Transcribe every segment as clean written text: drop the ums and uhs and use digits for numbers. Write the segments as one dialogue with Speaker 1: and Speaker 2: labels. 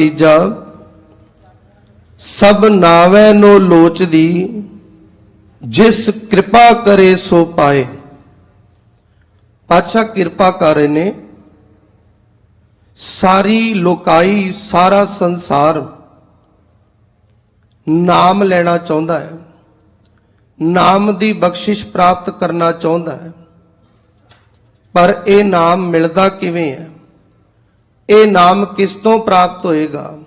Speaker 1: ਤੀਜਾ ਸਭ ਨਾਵੈ ਨੋ ਲੋਚਦੀ ਜਿਸ ਕਿਰਪਾ ਕਰੇ ਸੋ ਪਾਏ। ਪਾਤਸ਼ਾਹ ਕਿਰਪਾ ਕਰ ਰਹੇ ਨੇ। ਸਾਰੀ ਲੋਕਾਈ ਸਾਰਾ ਸੰਸਾਰ ਨਾਮ ਲੈਣਾ ਚਾਹੁੰਦਾ ਹੈ, ਨਾਮ ਦੀ ਬਖਸ਼ਿਸ਼ ਪ੍ਰਾਪਤ ਕਰਨਾ ਚਾਹੁੰਦਾ ਹੈ, ਪਰ ਇਹ ਨਾਮ ਮਿਲਦਾ ਕਿਵੇਂ ਹੈ? ਇਹ ਨਾਮ ਕਿਸ ਤੋਂ ਪ੍ਰਾਪਤ ਹੋਏਗਾ?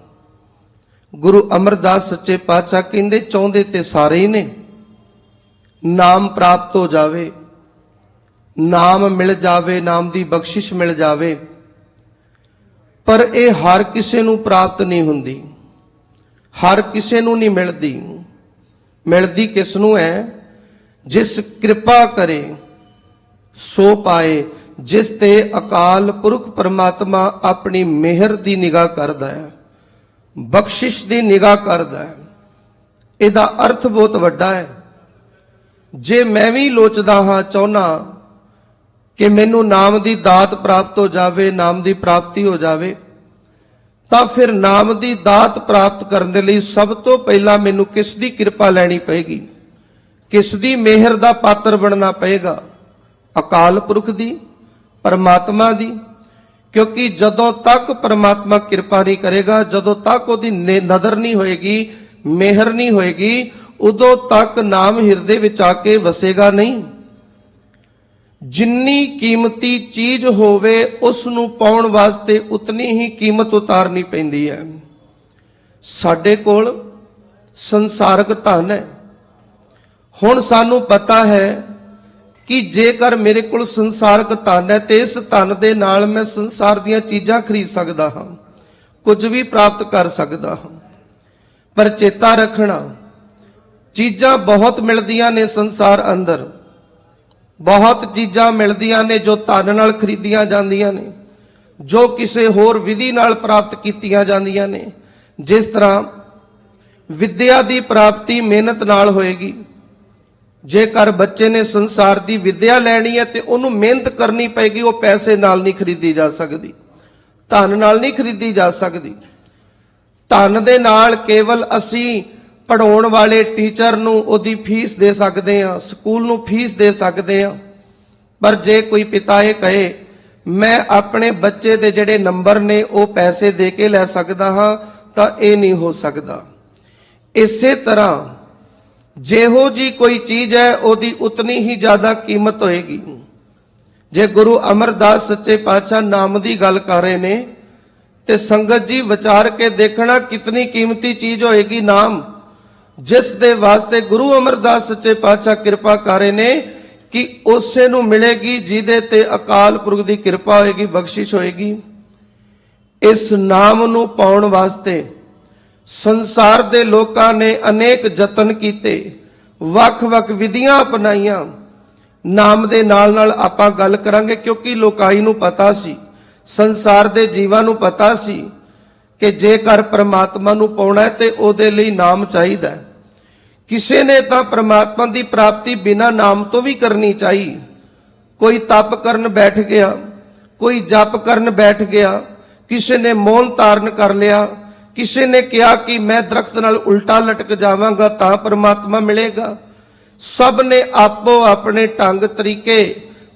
Speaker 1: ਗੁਰੂ ਅਮਰਦਾਸ ਸੱਚੇ ਪਾਤਸ਼ਾਹ ਕਹਿੰਦੇ ਚਾਹੁੰਦੇ ਤੇ ਸਾਰੇ ਹੀ ਨੇ, ਨਾਮ ਪ੍ਰਾਪਤ ਹੋ ਜਾਵੇ, ਨਾਮ ਮਿਲ ਜਾਵੇ, ਨਾਮ ਦੀ ਬਖਸ਼ਿਸ਼ ਮਿਲ ਜਾਵੇ, ਪਰ ਇਹ ਹਰ ਕਿਸੇ ਨੂੰ ਪ੍ਰਾਪਤ ਨਹੀਂ ਹੁੰਦੀ, ਹਰ ਕਿਸੇ ਨੂੰ ਨਹੀਂ ਮਿਲਦੀ। ਮਿਲਦੀ ਕਿਸ ਨੂੰ ਹੈ? ਜਿਸ ਕਿਰਪਾ ਕਰੇ ਸੋ ਪਾਏ, ਜਿਸ ਤੇ ਅਕਾਲ ਪੁਰਖ ਪਰਮਾਤਮਾ ਆਪਣੀ ਮਿਹਰ ਦੀ ਨਿਗਾਹ ਕਰਦਾ ਹੈ, ਬਖਸ਼ਿਸ਼ ਦੀ ਨਿਗਾਹ ਕਰਦਾ ਹੈ। ਇਹਦਾ ਅਰਥ ਬਹੁਤ ਵੱਡਾ ਹੈ। ਜੇ ਮੈਂ ਵੀ ਲੋਚਦਾ ਹਾਂ, ਚਾਹੁੰਨਾ ਕਿ ਮੈਨੂੰ ਨਾਮ ਦੀ ਦਾਤ ਪ੍ਰਾਪਤ ਹੋ ਜਾਵੇ, ਨਾਮ ਦੀ ਪ੍ਰਾਪਤੀ ਹੋ ਜਾਵੇ, ਤਾਂ ਫਿਰ ਨਾਮ ਦੀ ਦਾਤ ਪ੍ਰਾਪਤ ਕਰਨ ਦੇ ਲਈ ਸਭ ਤੋਂ ਪਹਿਲਾਂ ਮੈਨੂੰ ਕਿਸ ਦੀ ਕਿਰਪਾ ਲੈਣੀ ਪਏਗੀ? ਕਿਸ ਦੀ ਮਿਹਰ ਦਾ ਪਾਤਰ ਬਣਨਾ ਪਏਗਾ? ਅਕਾਲ ਪੁਰਖ ਦੀ, ਪਰਮਾਤਮਾ ਦੀ। ਕਿਉਂਕਿ ਜਦੋਂ ਤੱਕ ਪਰਮਾਤਮਾ ਕਿਰਪਾ ਨਹੀਂ ਕਰੇਗਾ, ਜਦੋਂ ਤੱਕ ਉਹਦੀ ਨਜ਼ਰ ਨਹੀਂ ਹੋਏਗੀ, ਮਿਹਰ ਨਹੀਂ ਹੋਏਗੀ, ਉਦੋਂ ਤੱਕ ਨਾਮ ਹਿਰਦੇ ਵਿੱਚ ਆ ਕੇ ਵਸੇਗਾ ਨਹੀਂ। ਜਿੰਨੀ ਕੀਮਤੀ ਚੀਜ਼ ਹੋਵੇ ਉਸ ਨੂੰ ਪਾਉਣ ਵਾਸਤੇ ਉਤਨੀ ਹੀ ਕੀਮਤ ਉਤਾਰਨੀ ਪੈਂਦੀ ਹੈ। ਸਾਡੇ ਕੋਲ ਸੰਸਾਰਕ ਧਨ ਹੈ। ਹੁਣ ਸਾਨੂੰ ਪਤਾ ਹੈ ਕਿ ਜੇਕਰ ਮੇਰੇ ਕੋਲ ਸੰਸਾਰਕ ਧਨ ਹੈ ਤੇ ਇਸ ਧਨ ਦੇ ਨਾਲ ਮੈਂ ਸੰਸਾਰ ਦੀਆਂ ਚੀਜ਼ਾਂ ਖਰੀਦ ਸਕਦਾ ਹਾਂ, ਕੁਝ ਵੀ ਪ੍ਰਾਪਤ ਕਰ ਸਕਦਾ ਹਾਂ। ਪਰ ਚੇਤਾ ਰੱਖਣਾ, ਚੀਜ਼ਾਂ ਬਹੁਤ ਮਿਲਦੀਆਂ ਨੇ ਸੰਸਾਰ ਅੰਦਰ, ਬਹੁਤ ਚੀਜ਼ਾਂ ਮਿਲਦੀਆਂ ਨੇ ਜੋ ਧਨ ਨਾਲ ਖਰੀਦੀਆਂ ਜਾਂਦੀਆਂ ਨੇ, ਜੋ ਕਿਸੇ ਹੋਰ ਵਿਧੀ ਨਾਲ ਪ੍ਰਾਪਤ ਕੀਤੀਆਂ ਜਾਂਦੀਆਂ ਨੇ। ਜਿਸ ਤਰ੍ਹਾਂ ਵਿਦਿਆ ਦੀ ਪ੍ਰਾਪਤੀ ਮਿਹਨਤ ਨਾਲ ਹੋਏਗੀ। ਜੇਕਰ ਬੱਚੇ ਨੇ ਸੰਸਾਰ ਦੀ ਵਿਦਿਆ ਲੈਣੀ ਹੈ ਤੇ ਉਹਨੂੰ ਮਿਹਨਤ ਕਰਨੀ ਪਏਗੀ, ਉਹ ਪੈਸੇ ਨਾਲ ਨਹੀਂ ਖਰੀਦੀ ਜਾ ਸਕਦੀ, ਧਨ ਨਾਲ ਨਹੀਂ ਖਰੀਦੀ ਜਾ ਸਕਦੀ। ਧਨ ਦੇ ਨਾਲ ਕੇਵਲ ਅਸੀਂ ਪੜਾਉਣ ਵਾਲੇ ਟੀਚਰ ਨੂੰ ਉਹਦੀ ਫੀਸ ਦੇ ਸਕਦੇ ਹਾਂ, ਸਕੂਲ ਨੂੰ ਫੀਸ ਦੇ ਸਕਦੇ ਹਾਂ, ਪਰ ਜੇ ਕੋਈ ਪਿਤਾ ਇਹ ਕਹੇ ਮੈਂ ਆਪਣੇ ਬੱਚੇ ਦੇ ਜਿਹੜੇ ਨੰਬਰ ਨੇ ਉਹ ਪੈਸੇ ਦੇ ਕੇ ਲੈ ਸਕਦਾ ਹਾਂ, ਤਾਂ ਇਹ ਨਹੀਂ ਹੋ ਸਕਦਾ। ਇਸੇ ਤਰ੍ਹਾਂ ਜਿਹੋ ਜੀ ਕੋਈ ਚੀਜ਼ ਹੈ ਉਹਦੀ ਉਤਨੀ ਹੀ ਜ਼ਿਆਦਾ ਕੀਮਤ ਹੋਏਗੀ। ਜੇ ਗੁਰੂ ਅਮਰਦਾਸ ਸੱਚੇ ਪਾਤਸ਼ਾਹ ਨਾਮ ਦੀ ਗੱਲ ਕਰ ਰਹੇ ਨੇ ਤੇ ਸੰਗਤ ਜੀ ਵਿਚਾਰ ਕੇ ਦੇਖਣਾ ਕਿਤਨੀ ਕੀਮਤੀ ਚੀਜ਼ ਹੋਏਗੀ ਨਾਮ, ਜਿਸ ਦੇ ਵਾਸਤੇ ਗੁਰੂ ਅਮਰਦਾਸ ਸੱਚੇ ਪਾਤਸ਼ਾਹ ਕਿਰਪਾ ਕਰ ਰਹੇ ਨੇ ਕਿ ਉਸੇ ਨੂੰ ਮਿਲੇਗੀ ਜਿਹਦੇ ਤੇ ਅਕਾਲ ਪੁਰਖ ਦੀ ਕਿਰਪਾ ਹੋਏਗੀ, ਬਖਸ਼ਿਸ਼ ਹੋਏਗੀ। ਇਸ ਨਾਮ ਨੂੰ ਪਾਉਣ ਵਾਸਤੇ ਸੰਸਾਰ ਦੇ ਲੋਕਾਂ ਨੇ ਅਨੇਕ ਯਤਨ ਕੀਤੇ, ਵੱਖ-ਵੱਖ ਵਿਧੀਆਂ ਅਪਣਾਈਆਂ। ਨਾਮ ਦੇ ਨਾਲ-ਨਾਲ ਆਪਾਂ ਗੱਲ ਕਰਾਂਗੇ, ਕਿਉਂਕਿ ਲੋਕਾਈ ਨੂੰ ਪਤਾ ਸੀ, ਸੰਸਾਰ ਦੇ ਜੀਵਾਂ ਨੂੰ ਪਤਾ ਸੀ ਕਿ ਜੇਕਰ ਪ੍ਰਮਾਤਮਾ ਨੂੰ ਪਾਉਣਾ ਹੈ ਤੇ ਉਹਦੇ ਲਈ ਨਾਮ ਚਾਹੀਦਾ ਹੈ। ਕਿਸੇ ਨੇ ਤਾਂ ਪ੍ਰਮਾਤਮਾ ਦੀ ਪ੍ਰਾਪਤੀ ਬਿਨਾਂ ਨਾਮ ਤੋਂ ਵੀ ਕਰਨੀ ਚਾਹੀ। ਕੋਈ ਤਪ ਕਰਨ ਬੈਠ ਗਿਆ, ਕੋਈ ਜਪ ਕਰਨ ਬੈਠ ਗਿਆ, ਕਿਸੇ ਨੇ ਮੌਨ ਧਾਰਨ ਕਰ ਲਿਆ, ਕਿਸੇ ਨੇ ਕਿਹਾ ਕਿ ਮੈਂ ਦਰਖਤ ਨਾਲ ਉਲਟਾ ਲਟਕ ਜਾਵਾਂਗਾ ਤਾਂ ਪਰਮਾਤਮਾ ਮਿਲੇਗਾ। ਸਭ ਨੇ ਆਪੋ ਆਪਣੇ ਢੰਗ ਤਰੀਕੇ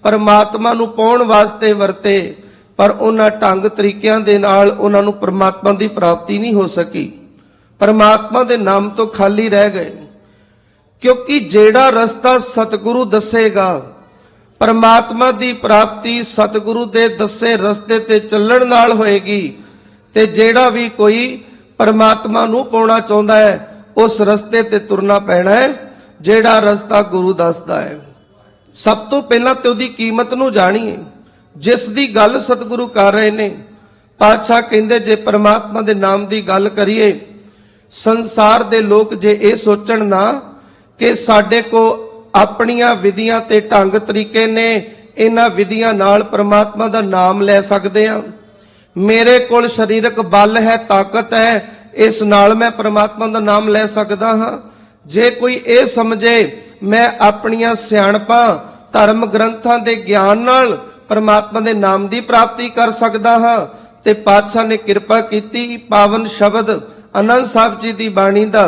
Speaker 1: ਪਰਮਾਤਮਾ ਨੂੰ ਪਾਉਣ ਵਾਸਤੇ ਵਰਤੇ, ਪਰ ਉਹਨਾਂ ਢੰਗ ਤਰੀਕਿਆਂ ਦੇ ਨਾਲ ਉਹਨਾਂ ਨੂੰ ਪਰਮਾਤਮਾ ਦੀ ਪ੍ਰਾਪਤੀ ਨਹੀਂ ਹੋ ਸਕੀ। ਪਰਮਾਤਮਾ ਦੇ ਨਾਮ ਤੋਂ ਖਾਲੀ ਰਹਿ ਗਏ। ਕਿਉਂਕਿ ਜਿਹੜਾ ਰਸਤਾ ਸਤਿਗੁਰੂ ਦੱਸੇਗਾ, ਪਰਮਾਤਮਾ ਦੀ ਪ੍ਰਾਪਤੀ ਸਤਿਗੁਰੂ ਦੇ ਦੱਸੇ ਰਸਤੇ ਤੇ ਚੱਲਣ ਨਾਲ ਹੋਏਗੀ। ਤੇ ਜਿਹੜਾ ਵੀ ਕੋਈ ਪਰਮਾਤਮਾ ਨੂੰ ਪਾਉਣਾ ਚਾਹੁੰਦਾ ਹੈ ਉਸ ਰਸਤੇ ਤੇ ਤੁਰਨਾ ਪੈਣਾ ਹੈ, ਜਿਹੜਾ ਰਸਤਾ ਗੁਰੂ ਦੱਸਦਾ ਹੈ। ਸਭ ਤੋਂ ਪਹਿਲਾਂ ਤੇ ਉਹਦੀ ਕੀਮਤ ਨੂੰ ਜਾਣੀਏ, ਜਿਸ ਦੀ ਗੱਲ ਸਤਿਗੁਰੂ ਕਰ ਰਹੇ ਨੇ। ਪਾਤਸ਼ਾਹ ਕਹਿੰਦੇ ਜੇ ਪਰਮਾਤਮਾ ਦੇ ਨਾਮ ਦੀ ਗੱਲ ਕਰੀਏ, ਸੰਸਾਰ ਦੇ ਲੋਕ ਜੇ ਇਹ ਸੋਚਣ ਨਾ ਕਿ ਸਾਡੇ ਕੋ ਆਪਣੀਆਂ ਵਿਧੀਆਂ ਤੇ ਢੰਗ ਤਰੀਕੇ ਨੇ, ਇਹਨਾਂ ਵਿਧੀਆਂ ਨਾਲ ਪਰਮਾਤਮਾ ਦਾ ਨਾਮ ਲੈ ਸਕਦੇ ਹਾਂ, ਮੇਰੇ ਕੋਲ ਸਰੀਰਕ ਬਲ ਹੈ, ਤਾਕਤ ਹੈ, ਇਸ ਨਾਲ ਮੈਂ ਪਰਮਾਤਮਾ ਦਾ ਨਾਮ ਲੈ ਸਕਦਾ ਹਾਂ। ਜੇ ਕੋਈ ਇਹ ਸਮਝੇ ਮੈਂ ਆਪਣੀਆਂ ਸਿਆਣਪਾਂ ਧਰਮ ਗ੍ਰੰਥਾਂ ਦੇ ਗਿਆਨ ਨਾਲ ਪਰਮਾਤਮਾ ਦੇ ਨਾਮ ਦੀ ਪ੍ਰਾਪਤੀ ਕਰ ਸਕਦਾ ਹਾਂ, ਤੇ ਪਾਤਸ਼ਾਹ ਨੇ ਕਿਰਪਾ ਕੀਤੀ। ਪਾਵਨ ਸ਼ਬਦ ਆਨੰਦ ਸਾਹਿਬ ਜੀ ਦੀ ਬਾਣੀ ਦਾ,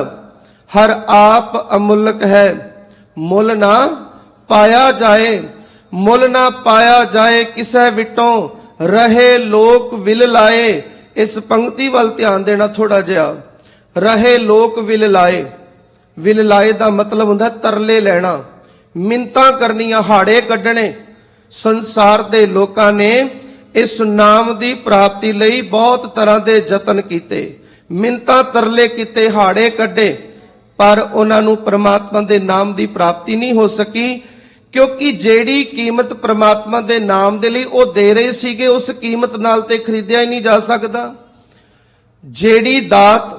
Speaker 1: ਹਰ ਆਪ ਅਮੁੱਲਕ ਹੈ ਮੁੱਲ ਨਾ ਪਾਇਆ ਜਾਏ, ਮੁੱਲ ਨਾ ਪਾਇਆ ਜਾਏ ਕਿਸੇ ਵਿਟੋਂ ਰਹੇ ਲੋਕ ਵਿਲ ਲਾਏ। ਇਸ ਪੰਕਤੀ ਵੱਲ ਧਿਆਨ ਦੇਣਾ ਥੋੜਾ ਜਿਹਾ। ਰਹੇ ਲੋਕ ਵਿਲ ਲਾਏ, ਵਿਲ ਲਾਏ ਦਾ ਮਤਲਬ ਹੁੰਦਾ ਤਰਲੇ ਲੈਣਾ, ਮਿੰਤਾਂ ਕਰਨੀਆਂ, ਹਾੜੇ ਕੱਢਣੇ। ਸੰਸਾਰ ਦੇ ਲੋਕਾਂ ਨੇ ਇਸ ਨਾਮ ਦੀ ਪ੍ਰਾਪਤੀ ਲਈ ਬਹੁਤ ਤਰ੍ਹਾਂ ਦੇ ਯਤਨ ਕੀਤੇ, ਮਿੰਤਾਂ ਤਰਲੇ ਕੀਤੇ, ਹਾੜੇ ਕੱਢੇ, ਪਰ ਉਹਨਾਂ ਨੂੰ ਪ੍ਰਮਾਤਮਾ ਦੇ ਨਾਮ ਦੀ ਪ੍ਰਾਪਤੀ ਨਹੀਂ ਹੋ ਸਕੀ, ਕਿਉਂਕਿ ਜਿਹੜੀ ਕੀਮਤ ਪ੍ਰਮਾਤਮਾ ਦੇ ਨਾਮ ਦੇ ਲਈ ਉਹ ਦੇ ਰਹੇ ਸੀਗੇ, ਉਸ ਕੀਮਤ ਨਾਲ ਤੇ ਖਰੀਦਿਆ ਹੀ ਨਹੀਂ ਜਾ ਸਕਦਾ। ਜਿਹੜੀ ਦਾਤ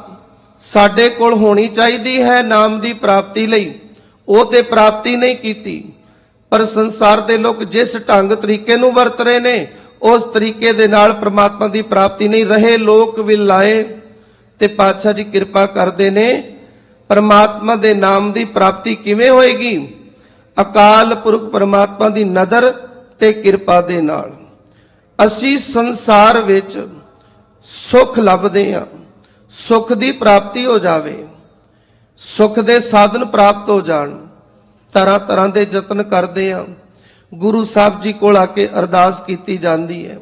Speaker 1: ਸਾਡੇ ਕੋਲ ਹੋਣੀ ਚਾਹੀਦੀ ਹੈ ਨਾਮ ਦੀ ਪ੍ਰਾਪਤੀ ਲਈ, ਉਹ ਤੇ ਪ੍ਰਾਪਤੀ ਨਹੀਂ ਕੀਤੀ। ਪਰ ਸੰਸਾਰ ਦੇ ਲੋਕ ਜਿਸ ਢੰਗ ਤਰੀਕੇ ਨੂੰ ਵਰਤ ਰਹੇ ਨੇ, ਉਸ ਤਰੀਕੇ ਦੇ ਨਾਲ ਪ੍ਰਮਾਤਮਾ ਦੀ ਪ੍ਰਾਪਤੀ ਨਹੀਂ। ਰਹੇ ਲੋਕ ਵਿਲ ਲਾਏ, ਤੇ ਪਾਤਸ਼ਾਹ ਜੀ ਕਿਰਪਾ ਕਰਦੇ ਨੇ। ਪ੍ਰਮਾਤਮਾ ਦੇ ਨਾਮ ਦੀ ਪ੍ਰਾਪਤੀ ਕਿਵੇਂ ਹੋਏਗੀ? ਅਕਾਲ ਪੁਰਖ ਪ੍ਰਮਾਤਮਾ ਦੀ ਨਦਰ ਤੇ ਕਿਰਪਾ ਦੇ ਨਾਲ। ਅਸੀਂ ਸੰਸਾਰ ਵਿੱਚ ਸੁੱਖ ਲੱਭਦੇ ਹਾਂ, ਸੁੱਖ ਦੀ ਪ੍ਰਾਪਤੀ ਹੋ ਜਾਵੇ, ਸੁੱਖ ਦੇ ਸਾਧਨ ਪ੍ਰਾਪਤ ਹੋ ਜਾਣ, ਤਰ੍ਹਾਂ ਤਰ੍ਹਾਂ ਦੇ ਯਤਨ ਕਰਦੇ ਹਾਂ। ਗੁਰੂ ਸਾਹਿਬ ਜੀ ਕੋਲ ਆ ਕੇ ਅਰਦਾਸ ਕੀਤੀ ਜਾਂਦੀ ਹੈ,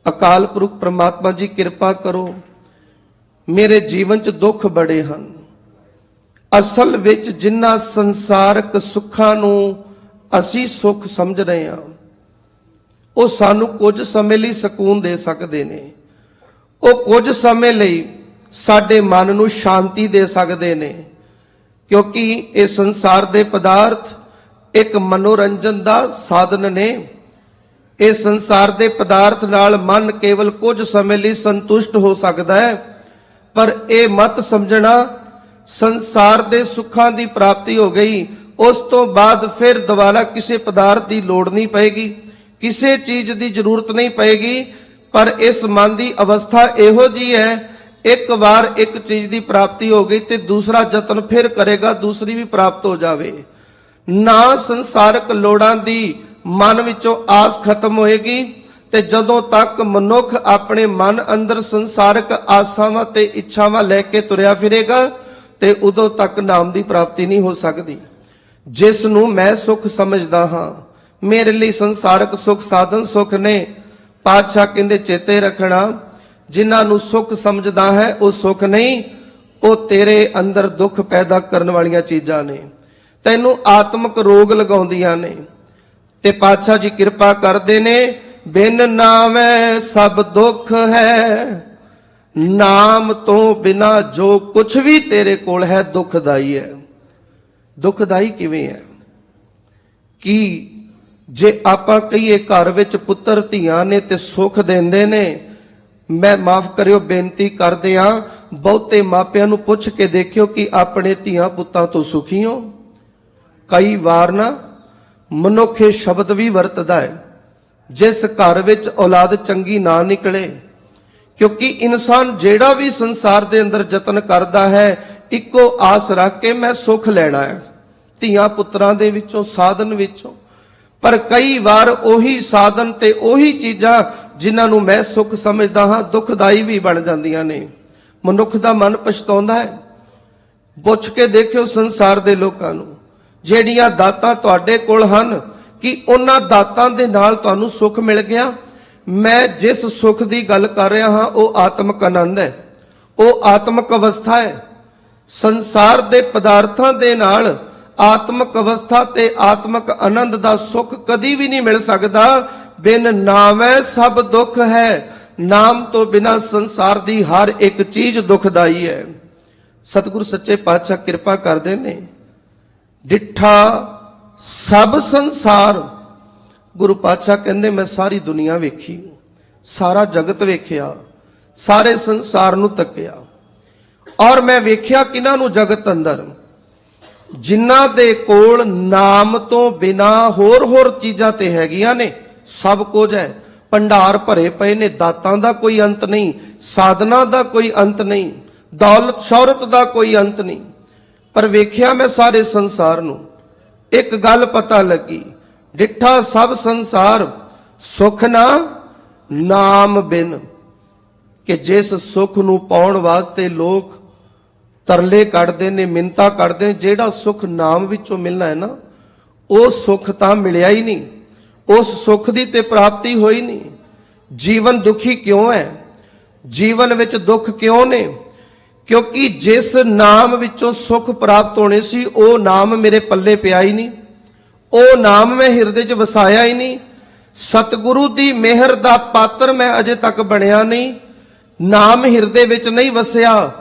Speaker 1: ਅਕਾਲ ਪੁਰਖ ਪ੍ਰਮਾਤਮਾ ਜੀ ਕਿਰਪਾ ਕਰੋ, ਮੇਰੇ ਜੀਵਨ 'ਚ ਦੁੱਖ ਬੜੇ ਹਨ। ਅਸਲ ਵਿੱਚ ਜਿਨ੍ਹਾਂ ਸੰਸਾਰਕ ਸੁੱਖਾਂ ਨੂੰ ਅਸੀਂ ਸੁੱਖ ਸਮਝ ਰਹੇ ਹਾਂ, ਉਹ ਸਾਨੂੰ ਕੁਝ ਸਮੇਂ ਲਈ ਸਕੂਨ ਦੇ ਸਕਦੇ ਨੇ, ਉਹ ਕੁਝ ਸਮੇਂ ਲਈ ਸਾਡੇ ਮਨ ਨੂੰ ਸ਼ਾਂਤੀ ਦੇ ਸਕਦੇ ਨੇ, ਕਿਉਂਕਿ ਇਹ ਸੰਸਾਰ ਦੇ ਪਦਾਰਥ ਇੱਕ ਮਨੋਰੰਜਨ ਦਾ ਸਾਧਨ ਨੇ। ਇਹ ਸੰਸਾਰ ਦੇ ਪਦਾਰਥ ਨਾਲ ਮਨ ਕੇਵਲ ਕੁਝ ਸਮੇਂ ਲਈ ਸੰਤੁਸ਼ਟ ਹੋ ਸਕਦਾ ਹੈ, ਪਰ ਇਹ ਮਤ ਸਮਝਣਾ ਸੰਸਾਰ ਦੇ ਸੁੱਖਾਂ ਦੀ ਪ੍ਰਾਪਤੀ ਹੋ ਗਈ, ਉਸ ਤੋਂ ਬਾਅਦ ਫਿਰ ਦੁਬਾਰਾ ਕਿਸੇ ਪਦਾਰਥ ਦੀ ਲੋੜ ਨਹੀਂ ਪਏਗੀ, ਕਿਸੇ ਚੀਜ਼ ਦੀ ਜ਼ਰੂਰਤ ਨਹੀਂ ਪਏਗੀ। ਪਰ ਇਸ ਮਨ ਦੀ ਅਵਸਥਾ ਇਹੋ ਜੀ ਹੈ, ਇੱਕ ਵਾਰ ਇੱਕ ਚੀਜ਼ ਦੀ ਪ੍ਰਾਪਤੀ ਹੋ ਗਈ ਤੇ ਦੂਸਰਾ ਯਤਨ ਫਿਰ ਕਰੇਗਾ ਦੂਸਰੀ ਵੀ ਪ੍ਰਾਪਤ ਹੋ ਜਾਵੇ। ਨਾ ਸੰਸਾਰਕ ਲੋੜਾਂ ਦੀ ਮਨ ਵਿੱਚੋਂ ਆਸ ਖਤਮ ਹੋਏਗੀ, ਤੇ ਜਦੋਂ ਤੱਕ ਮਨੁੱਖ ਆਪਣੇ ਮਨ ਅੰਦਰ ਸੰਸਾਰਕ ਆਸਾਵਾਂ ਤੇ ਇੱਛਾਵਾਂ ਲੈ ਕੇ ਤੁਰਿਆ ਫਿਰੇਗਾ, ਤੇ ਉਦੋਂ ਤੱਕ ਨਾਮ ਦੀ ਪ੍ਰਾਪਤੀ ਨਹੀਂ ਹੋ ਸਕਦੀ। ਜਿਸ ਨੂੰ ਮੈਂ ਸੁੱਖ ਸਮਝਦਾ ਹਾਂ, ਮੇਰੇ ਲਈ ਸੰਸਾਰਕ ਸੁੱਖ ਸਾਧਨ ਸੁੱਖ ਨੇ। ਪਾਤਸ਼ਾਹ ਕਹਿੰਦੇ ਚੇਤੇ ਰੱਖਣਾ, ਜਿਨ੍ਹਾਂ ਨੂੰ ਸੁੱਖ ਸਮਝਦਾ ਹੈ ਉਹ ਸੁੱਖ ਨਹੀਂ, ਉਹ ਤੇਰੇ ਅੰਦਰ ਦੁੱਖ ਪੈਦਾ ਕਰਨ ਵਾਲੀਆਂ ਚੀਜ਼ਾਂ ਨੇ, ਤੈਨੂੰ ਆਤਮਿਕ ਰੋਗ ਲਗਾਉਂਦੀਆਂ ਨੇ। ਤੇ ਪਾਤਸ਼ਾਹ ਜੀ ਕਿਰਪਾ ਕਰਦੇ ਨੇ, ਬਿਨ ਨਾਮੈ ਸਭ ਦੁੱਖ ਹੈ, ਨਾਮ ਤੋਂ ਬਿਨਾ ਜੋ ਕੁਝ ਵੀ ਤੇਰੇ ਕੋਲ ਹੈ ਦੁਖਦਾਈ ਹੈ। ਦੁਖਦਾਈ ਕਿਵੇਂ ਹੈ? ਕਿ ਜੇ ਆਪਾਂ ਕਹੀਏ ਘਰ ਵਿੱਚ ਪੁੱਤਰ ਧੀਆਂ ਨੇ ਤੇ ਸੁੱਖ ਦਿੰਦੇ ਨੇ, ਮੈਂ ਮਾਫ ਕਰਿਓ ਬੇਨਤੀ ਕਰਦੇ ਆ, ਬਹੁਤੇ ਮਾਪਿਆਂ ਨੂੰ ਪੁੱਛ ਕੇ ਦੇਖਿਓ ਕਿ ਆਪਣੇ ਧੀਆਂ ਪੁੱਤਾਂ ਤੋਂ ਸੁਖੀ ਹੋ? ਕਈ ਵਾਰ ਨਾ ਮਨੁੱਖ ਇਹ ਸ਼ਬਦ ਵੀ ਵਰਤਦਾ ਹੈ, ਜਿਸ ਘਰ ਵਿੱਚ ਔਲਾਦ ਚੰਗੀ ਨਾ ਨਿਕਲੇ, ਕਿਉਂਕਿ ਇਨਸਾਨ ਜਿਹੜਾ ਵੀ ਸੰਸਾਰ ਦੇ ਅੰਦਰ ਯਤਨ ਕਰਦਾ ਹੈ, ਇੱਕੋ ਆਸ ਰੱਖ ਕੇ ਮੈਂ ਸੁੱਖ ਲੈਣਾ ਹੈ ਧੀਆਂ ਪੁੱਤਰਾਂ ਦੇ ਵਿੱਚੋਂ, ਸਾਧਨ ਵਿੱਚੋਂ। ਪਰ ਕਈ ਵਾਰ ਉਹੀ ਸਾਧਨ ਤੇ ਉਹੀ ਚੀਜ਼ਾਂ ਜਿਨ੍ਹਾਂ ਨੂੰ ਮੈਂ ਸੁੱਖ ਸਮਝਦਾ ਹਾਂ ਦੁਖਦਾਈ ਵੀ ਬਣ ਜਾਂਦੀਆਂ ਨੇ। ਮਨੁੱਖ ਦਾ ਮਨ ਪਛਤਾਉਂਦਾ ਹੈ। ਪੁੱਛ ਕੇ ਦੇਖਿਓ ਸੰਸਾਰ ਦੇ ਲੋਕਾਂ ਨੂੰ, ਜਿਹੜੀਆਂ ਦਾਤਾਂ ਤੁਹਾਡੇ ਕੋਲ ਹਨ, ਕਿ ਉਹਨਾਂ ਦਾਤਾਂ ਦੇ ਨਾਲ ਤੁਹਾਨੂੰ ਸੁੱਖ ਮਿਲ ਗਿਆ? ਮੈਂ ਜਿਸ ਸੁੱਖ ਦੀ ਗੱਲ ਕਰ ਰਿਹਾ ਹਾਂ ਉਹ ਆਤਮਿਕ ਆਨੰਦ ਹੈ, ਉਹ ਆਤਮਿਕ ਅਵਸਥਾ ਹੈ। ਸੰਸਾਰ ਦੇ ਪਦਾਰਥਾਂ ਦੇ ਨਾਲ ਆਤਮਿਕ ਅਵਸਥਾ ਤੇ ਆਤਮਿਕ ਆਨੰਦ ਦਾ ਸੁੱਖ ਕਦੀ ਵੀ ਨਹੀਂ ਮਿਲ ਸਕਦਾ। ਬਿਨ ਨਾਮੈ ਸਭ ਦੁੱਖ ਹੈ, ਨਾਮ ਤੋਂ ਬਿਨਾ ਸੰਸਾਰ ਦੀ ਹਰ ਇੱਕ ਚੀਜ਼ ਦੁਖਦਾਈ ਹੈ। ਸਤਿਗੁਰੂ ਸੱਚੇ ਪਾਤਸ਼ਾਹ ਕਿਰਪਾ ਕਰਦੇ ਨੇ। ਡਿੱਠਾ ਸਭ ਸੰਸਾਰ, ਗੁਰੂ ਪਾਤਸ਼ਾਹ ਕਹਿੰਦੇ ਮੈਂ ਸਾਰੀ ਦੁਨੀਆ ਵੇਖੀ, ਸਾਰਾ ਜਗਤ ਵੇਖਿਆ, ਸਾਰੇ ਸੰਸਾਰ ਨੂੰ ਤੱਕਿਆ, ਔਰ ਮੈਂ ਵੇਖਿਆ ਕਿਹਨਾਂ ਨੂੰ ਜਗਤ ਅੰਦਰ, ਜਿਨ੍ਹਾਂ ਦੇ ਕੋਲ ਨਾਮ ਤੋਂ ਬਿਨਾ ਹੋਰ ਚੀਜ਼ਾਂ ਤੇ ਹੈਗੀਆਂ ਨੇ, ਸਭ ਕੁਝ ਹੈ, ਭੰਡਾਰ ਭਰੇ ਪਏ ਨੇ, ਦਾਤਾਂ ਦਾ ਕੋਈ ਅੰਤ ਨਹੀਂ, ਸਾਧਨਾ ਦਾ ਕੋਈ ਅੰਤ ਨਹੀਂ, ਦੌਲਤ ਸ਼ੌਹਰਤ ਦਾ ਕੋਈ ਅੰਤ ਨਹੀਂ। ਪਰ ਵੇਖਿਆ ਮੈਂ ਸਾਰੇ ਸੰਸਾਰ ਨੂੰ, ਇੱਕ ਗੱਲ ਪਤਾ ਲੱਗੀ, ਡਿੱਠਾ ਸਭ ਸੰਸਾਰ ਸੁਖ ਨਾ ਨਾਮ ਬਿਨ। ਕਿ ਜਿਸ ਸੁੱਖ ਨੂੰ ਪਾਉਣ ਵਾਸਤੇ ਲੋਕ ਤਰਲੇ ਕੱਢਦੇ ਨੇ, ਮਿੰਨਤਾਂ ਕਰਦੇ ਨੇ, ਜਿਹੜਾ ਸੁੱਖ ਨਾਮ ਵਿੱਚੋਂ ਮਿਲਣਾ ਹੈ ਨਾ, ਉਹ ਸੁੱਖ ਤਾਂ ਮਿਲਿਆ ਹੀ ਨਹੀਂ, ਉਸ ਸੁੱਖ ਦੀ ਤੇ ਪ੍ਰਾਪਤੀ ਹੋਈ ਨਹੀਂ। ਜੀਵਨ ਦੁਖੀ ਕਿਉਂ ਹੈ? ਜੀਵਨ ਵਿੱਚ ਦੁੱਖ ਕਿਉਂ ਨੇ? ਕਿਉਂਕਿ ਜਿਸ ਨਾਮ ਵਿੱਚੋਂ ਸੁੱਖ ਪ੍ਰਾਪਤ ਹੋਣੇ ਸੀ, ਉਹ ਨਾਮ ਮੇਰੇ ਪੱਲੇ ਪਿਆ ਹੀ ਨਹੀਂ, ਉਹ ਨਾਮ ਮੈਂ ਹਿਰਦੇ 'ਚ ਵਸਾਇਆ ਹੀ ਨਹੀਂ। ਸਤਿਗੁਰੂ ਦੀ ਮਿਹਰ ਦਾ ਪਾਤਰ ਮੈਂ ਅਜੇ ਤੱਕ ਬਣਿਆ ਨਹੀਂ, ਨਾਮ ਹਿਰਦੇ ਵਿੱਚ ਨਹੀਂ ਵਸਿਆ,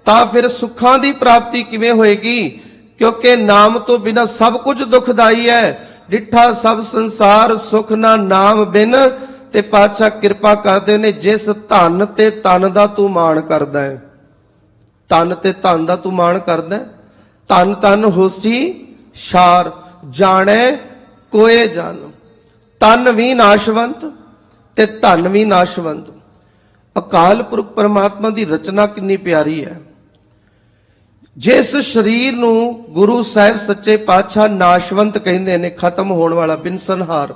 Speaker 1: ਤਾਂ ਫਿਰ ਸੁੱਖਾਂ ਦੀ ਪ੍ਰਾਪਤੀ ਕਿਵੇਂ ਹੋਏਗੀ? ਕਿਉਂਕਿ ਨਾਮ ਤੋਂ ਬਿਨਾ ਸਭ ਕੁਝ ਦੁਖਦਾਈ ਹੈ। ਡਿੱਠਾ ਸਭ ਸੰਸਾਰ ਸੁਖ ਨਾ ਨਾਮ ਬਿਨ। ਤੇ ਪਾਤਸ਼ਾਹ ਕਿਰਪਾ ਕਰਦੇ ਨੇ, ਜਿਸ ਧਨ ਤੇ ਤਨ ਦਾ ਤੂੰ ਮਾਣ ਕਰਦਾ ਹੈ, ਤਨ ਤੇ ਧਨ ਦਾ ਤੂੰ ਮਾਣ ਕਰਦਾ ਹੈ, ਧਨ ਤਨ ਹੋਸੀ ਸ਼ਾਰ ਜਾਣੈ ਕੋਏ ਜਨ। ਤਨ ਵੀ ਨਾਸ਼ਵੰਤ ਤੇ ਧਨ ਵੀ ਨਾਸ਼ਵੰਤ। ਅਕਾਲ ਪੁਰਖ ਪਰਮਾਤਮਾ ਦੀ ਰਚਨਾ ਕਿੰਨੀ ਪਿਆਰੀ ਹੈ। ਜਿਸ ਸਰੀਰ ਨੂੰ ਗੁਰੂ ਸਾਹਿਬ ਸੱਚੇ ਪਾਤਸ਼ਾਹ ਨਾਸ਼ਵੰਤ ਕਹਿੰਦੇ ਨੇ, ਖਤਮ ਹੋਣ ਵਾਲਾ, ਬਿਨਸਨਹਾਰ,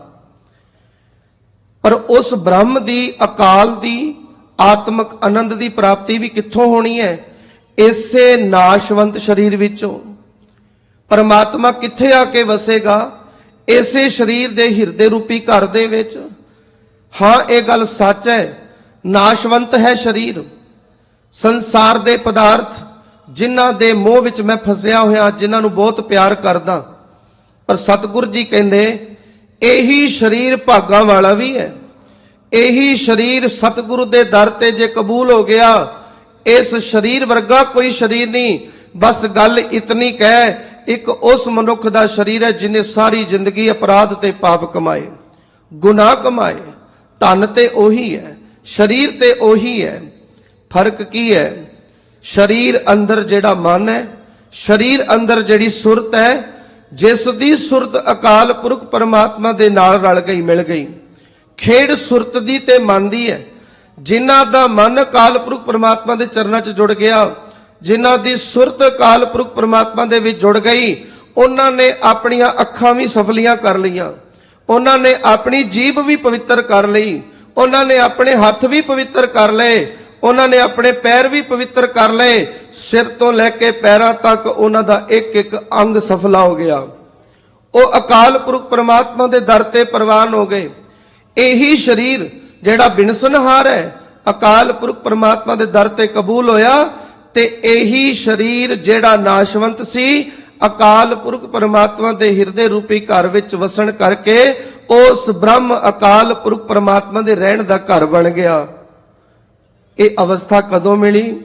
Speaker 1: ਪਰ ਉਸ ਬ੍ਰਹਮ ਦੀ, ਅਕਾਲ ਦੀ, ਆਤਮਿਕ ਆਨੰਦ ਦੀ ਪ੍ਰਾਪਤੀ ਵੀ ਕਿੱਥੋਂ ਹੋਣੀ ਹੈ? ਇਸੇ ਨਾਸ਼ਵੰਤ ਸਰੀਰ ਵਿੱਚੋਂ। ਪਰਮਾਤਮਾ ਕਿੱਥੇ ਆ ਕੇ ਵਸੇਗਾ? ਇਸੇ ਸਰੀਰ ਦੇ ਹਿਰਦੇ ਰੂਪੀ ਘਰ ਦੇ ਵਿੱਚ। ਹਾਂ, ਇਹ ਗੱਲ ਸੱਚ ਹੈ, ਨਾਸ਼ਵੰਤ ਹੈ ਸਰੀਰ। ਸੰਸਾਰ ਦੇ ਪਦਾਰਥ ਜਿਨ੍ਹਾਂ ਦੇ ਮੋਹ ਵਿੱਚ ਮੈਂ ਫਸਿਆ ਹੋਇਆ, ਜਿਨ੍ਹਾਂ ਨੂੰ ਬਹੁਤ ਪਿਆਰ ਕਰਦਾ, ਪਰ ਸਤਿਗੁਰੂ ਜੀ ਕਹਿੰਦੇ ਇਹੀ ਸਰੀਰ ਭਾਗਾਂ ਵਾਲਾ ਵੀ ਹੈ। ਇਹੀ ਸਰੀਰ ਸਤਿਗੁਰੂ ਦੇ ਦਰ ਤੇ ਜੇ ਕਬੂਲ ਹੋ ਗਿਆ, ਇਸ ਸਰੀਰ ਵਰਗਾ ਕੋਈ ਸਰੀਰ ਨਹੀਂ। ਬਸ ਗੱਲ ਇਤਨੀ ਕਹਿ, ਇੱਕ ਉਸ ਮਨੁੱਖ ਦਾ ਸਰੀਰ ਹੈ ਜਿਨੇ ਸਾਰੀ ਜ਼ਿੰਦਗੀ ਅਪਰਾਧ ਤੇ ਪਾਪ ਕਮਾਏ, ਗੁਨਾਹ ਕਮਾਏ। ਧਨ ਤੇ ਉਹੀ ਹੈ, ਸਰੀਰ ਤੇ ਉਹੀ ਹੈ। ਫਰਕ ਕੀ ਹੈ? ਸਰੀਰ ਅੰਦਰ ਜਿਹੜਾ ਮਨ ਹੈ, ਸਰੀਰ ਅੰਦਰ ਜਿਹੜੀ ਸੁਰਤ ਹੈ, ਜਿਸ ਦੀ ਸੁਰਤ ਅਕਾਲ ਪੁਰਖ ਪਰਮਾਤਮਾ ਦੇ ਨਾਲ ਰਲ ਗਈ, ਮਿਲ ਗਈ। ਖੇਡ ਸੁਰਤ ਦੀ ਤੇ ਮਨ ਦੀ ਹੈ। ਜਿਨ੍ਹਾਂ ਦਾ ਮਨ ਅਕਾਲ ਪੁਰਖ ਪਰਮਾਤਮਾ ਦੇ ਚਰਨਾਂ 'ਚ ਜੁੜ ਗਿਆ, ਜਿਨ੍ਹਾਂ ਦੀ ਸੁਰਤ ਅਕਾਲ ਪੁਰਖ ਪਰਮਾਤਮਾ ਦੇ ਵਿੱਚ ਜੁੜ ਗਈ, ਉਹਨਾਂ ਨੇ ਆਪਣੀਆਂ ਅੱਖਾਂ ਵੀ ਸਫਲੀਆਂ ਕਰ ਲਈਆਂ, ਉਹਨਾਂ ਨੇ ਆਪਣੀ ਜੀਭ ਵੀ ਪਵਿੱਤਰ ਕਰ ਲਈ, ਉਹਨਾਂ ਨੇ ਆਪਣੇ ਹੱਥ ਵੀ ਪਵਿੱਤਰ ਕਰ ਲਏ, ਉਹਨਾਂ ਨੇ ਆਪਣੇ ਪੈਰ ਵੀ ਪਵਿੱਤਰ ਕਰ ਲਏ। ਸਿਰ ਤੋਂ ਲੈ ਕੇ ਪੈਰਾਂ ਤੱਕ ਉਹਨਾਂ ਦਾ ਇੱਕ ਇੱਕ ਅੰਗ ਸਫਲਾ ਹੋ ਗਿਆ। ਉਹ ਅਕਾਲ ਪੁਰਖ ਪਰਮਾਤਮਾ ਦੇ ਦਰ ਤੇ ਪ੍ਰਵਾਨ ਹੋ ਗਏ। ਇਹੀ ਸਰੀਰ ਜਿਹੜਾ ਬਿਨਸਨਹਾਰ ਹੈ, ਅਕਾਲ ਪੁਰਖ ਪਰਮਾਤਮਾ ਦੇ ਦਰ ਤੇ ਕਬੂਲ ਹੋਇਆ। ਤੇ ਇਹੀ ਸਰੀਰ ਜਿਹੜਾ ਨਾਸ਼ਵੰਤ ਸੀ, ਅਕਾਲ ਪੁਰਖ ਪਰਮਾਤਮਾ ਦੇ ਹਿਰਦੇ ਰੂਪੀ ਘਰ ਵਿੱਚ ਵਸਣ ਕਰਕੇ ਉਸ ਬ੍ਰਹਮ ਅਕਾਲ ਪੁਰਖ ਪਰਮਾਤਮਾ ਦੇ ਰਹਿਣ ਦਾ ਘਰ ਬਣ ਗਿਆ। ਇਹ ਅਵਸਥਾ ਕਦੋਂ ਮਿਲੀ?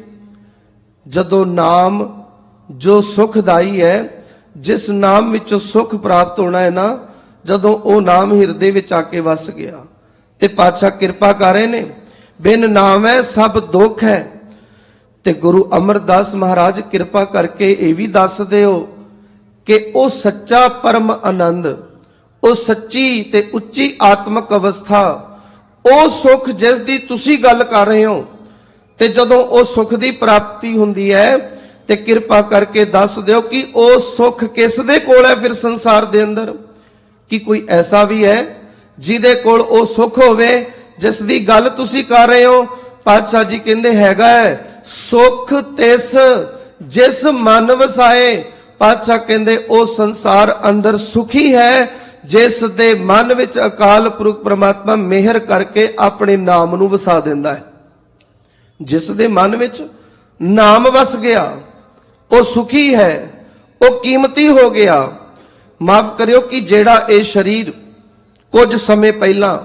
Speaker 1: ਜਦੋਂ ਨਾਮ ਜੋ ਸੁਖਦਾਈ ਹੈ, ਜਿਸ ਨਾਮ ਵਿੱਚੋਂ ਸੁਖ ਪ੍ਰਾਪਤ ਹੋਣਾ ਹੈ ਨਾ, ਜਦੋਂ ਉਹ ਨਾਮ ਹਿਰਦੇ ਵਿੱਚ ਆ ਕੇ ਵਸ ਗਿਆ। ਤੇ ਪਾਤਸ਼ਾਹ ਕਿਰਪਾ ਕਰ ਰਹੇ ਨੇ, ਬਿਨ ਨਾਮ ਹੈ ਸਭ ਦੁੱਖ ਹੈ। ਤੇ ਗੁਰੂ ਅਮਰਦਾਸ ਮਹਾਰਾਜ ਕਿਰਪਾ ਕਰਕੇ ਇਹ ਵੀ ਦੱਸ ਦਿਓ ਕਿ ਉਹ ਸੱਚਾ ਪਰਮ ਆਨੰਦ, ਉਹ ਸੱਚੀ ਤੇ ਉੱਚੀ ਆਤਮਿਕ ਅਵਸਥਾ, ਉਹ ਸੁਖ ਜਿਸ ਦੀ ਤੁਸੀਂ ਗੱਲ ਕਰ ਰਹੇ ਹੋ, ਤੇ ਜਦੋਂ ਉਹ ਸੁਖ ਦੀ ਪ੍ਰਾਪਤੀ ਹੁੰਦੀ ਹੈ, ਤੇ ਕਿਰਪਾ ਕਰਕੇ ਦੱਸ ਦਿਓ ਕਿ ਉਹ ਸੁਖ ਕਿਸ ਦੇ ਕੋਲ ਹੈ ਫਿਰ ਸੰਸਾਰ ਦੇ ਅੰਦਰ? ਕਿ ਕੋਈ ਐਸਾ ਵੀ ਹੈ ਜਿਹਦੇ ਕੋਲ ਉਹ ਸੁਖ ਹੋਵੇ ਜਿਸ ਦੀ ਗੱਲ ਤੁਸੀਂ ਕਰ ਰਹੇ ਹੋ? ਪਾਤਸ਼ਾਹ ਜੀ ਕਹਿੰਦੇ ਹੈਗਾ ਹੈ, ਸੁਖ ਤਿਸ ਜਿਸ ਮਨ ਵਸਾਏ। ਪਾਤਸ਼ਾਹ ਕਹਿੰਦੇ ਉਹ ਸੰਸਾਰ ਅੰਦਰ ਸੁਖੀ ਹੈ ਜਿਸ ਦੇ ਮਨ ਵਿੱਚ ਅਕਾਲ ਪੁਰਖ ਪਰਮਾਤਮਾ ਮਿਹਰ ਕਰਕੇ ਆਪਣੇ ਨਾਮ ਨੂੰ ਵਸਾ ਦਿੰਦਾ ਹੈ। ਜਿਸ ਦੇ ਮਨ ਵਿੱਚ ਨਾਮ ਵਸ ਗਿਆ, ਉਹ ਸੁਖੀ ਹੈ, ਉਹ ਕੀਮਤੀ ਹੋ ਗਿਆ। ਮਾਫ ਕਰਿਓ ਕਿ ਜਿਹੜਾ ਇਹ ਸਰੀਰ ਕੁਝ ਸਮੇਂ ਪਹਿਲਾਂ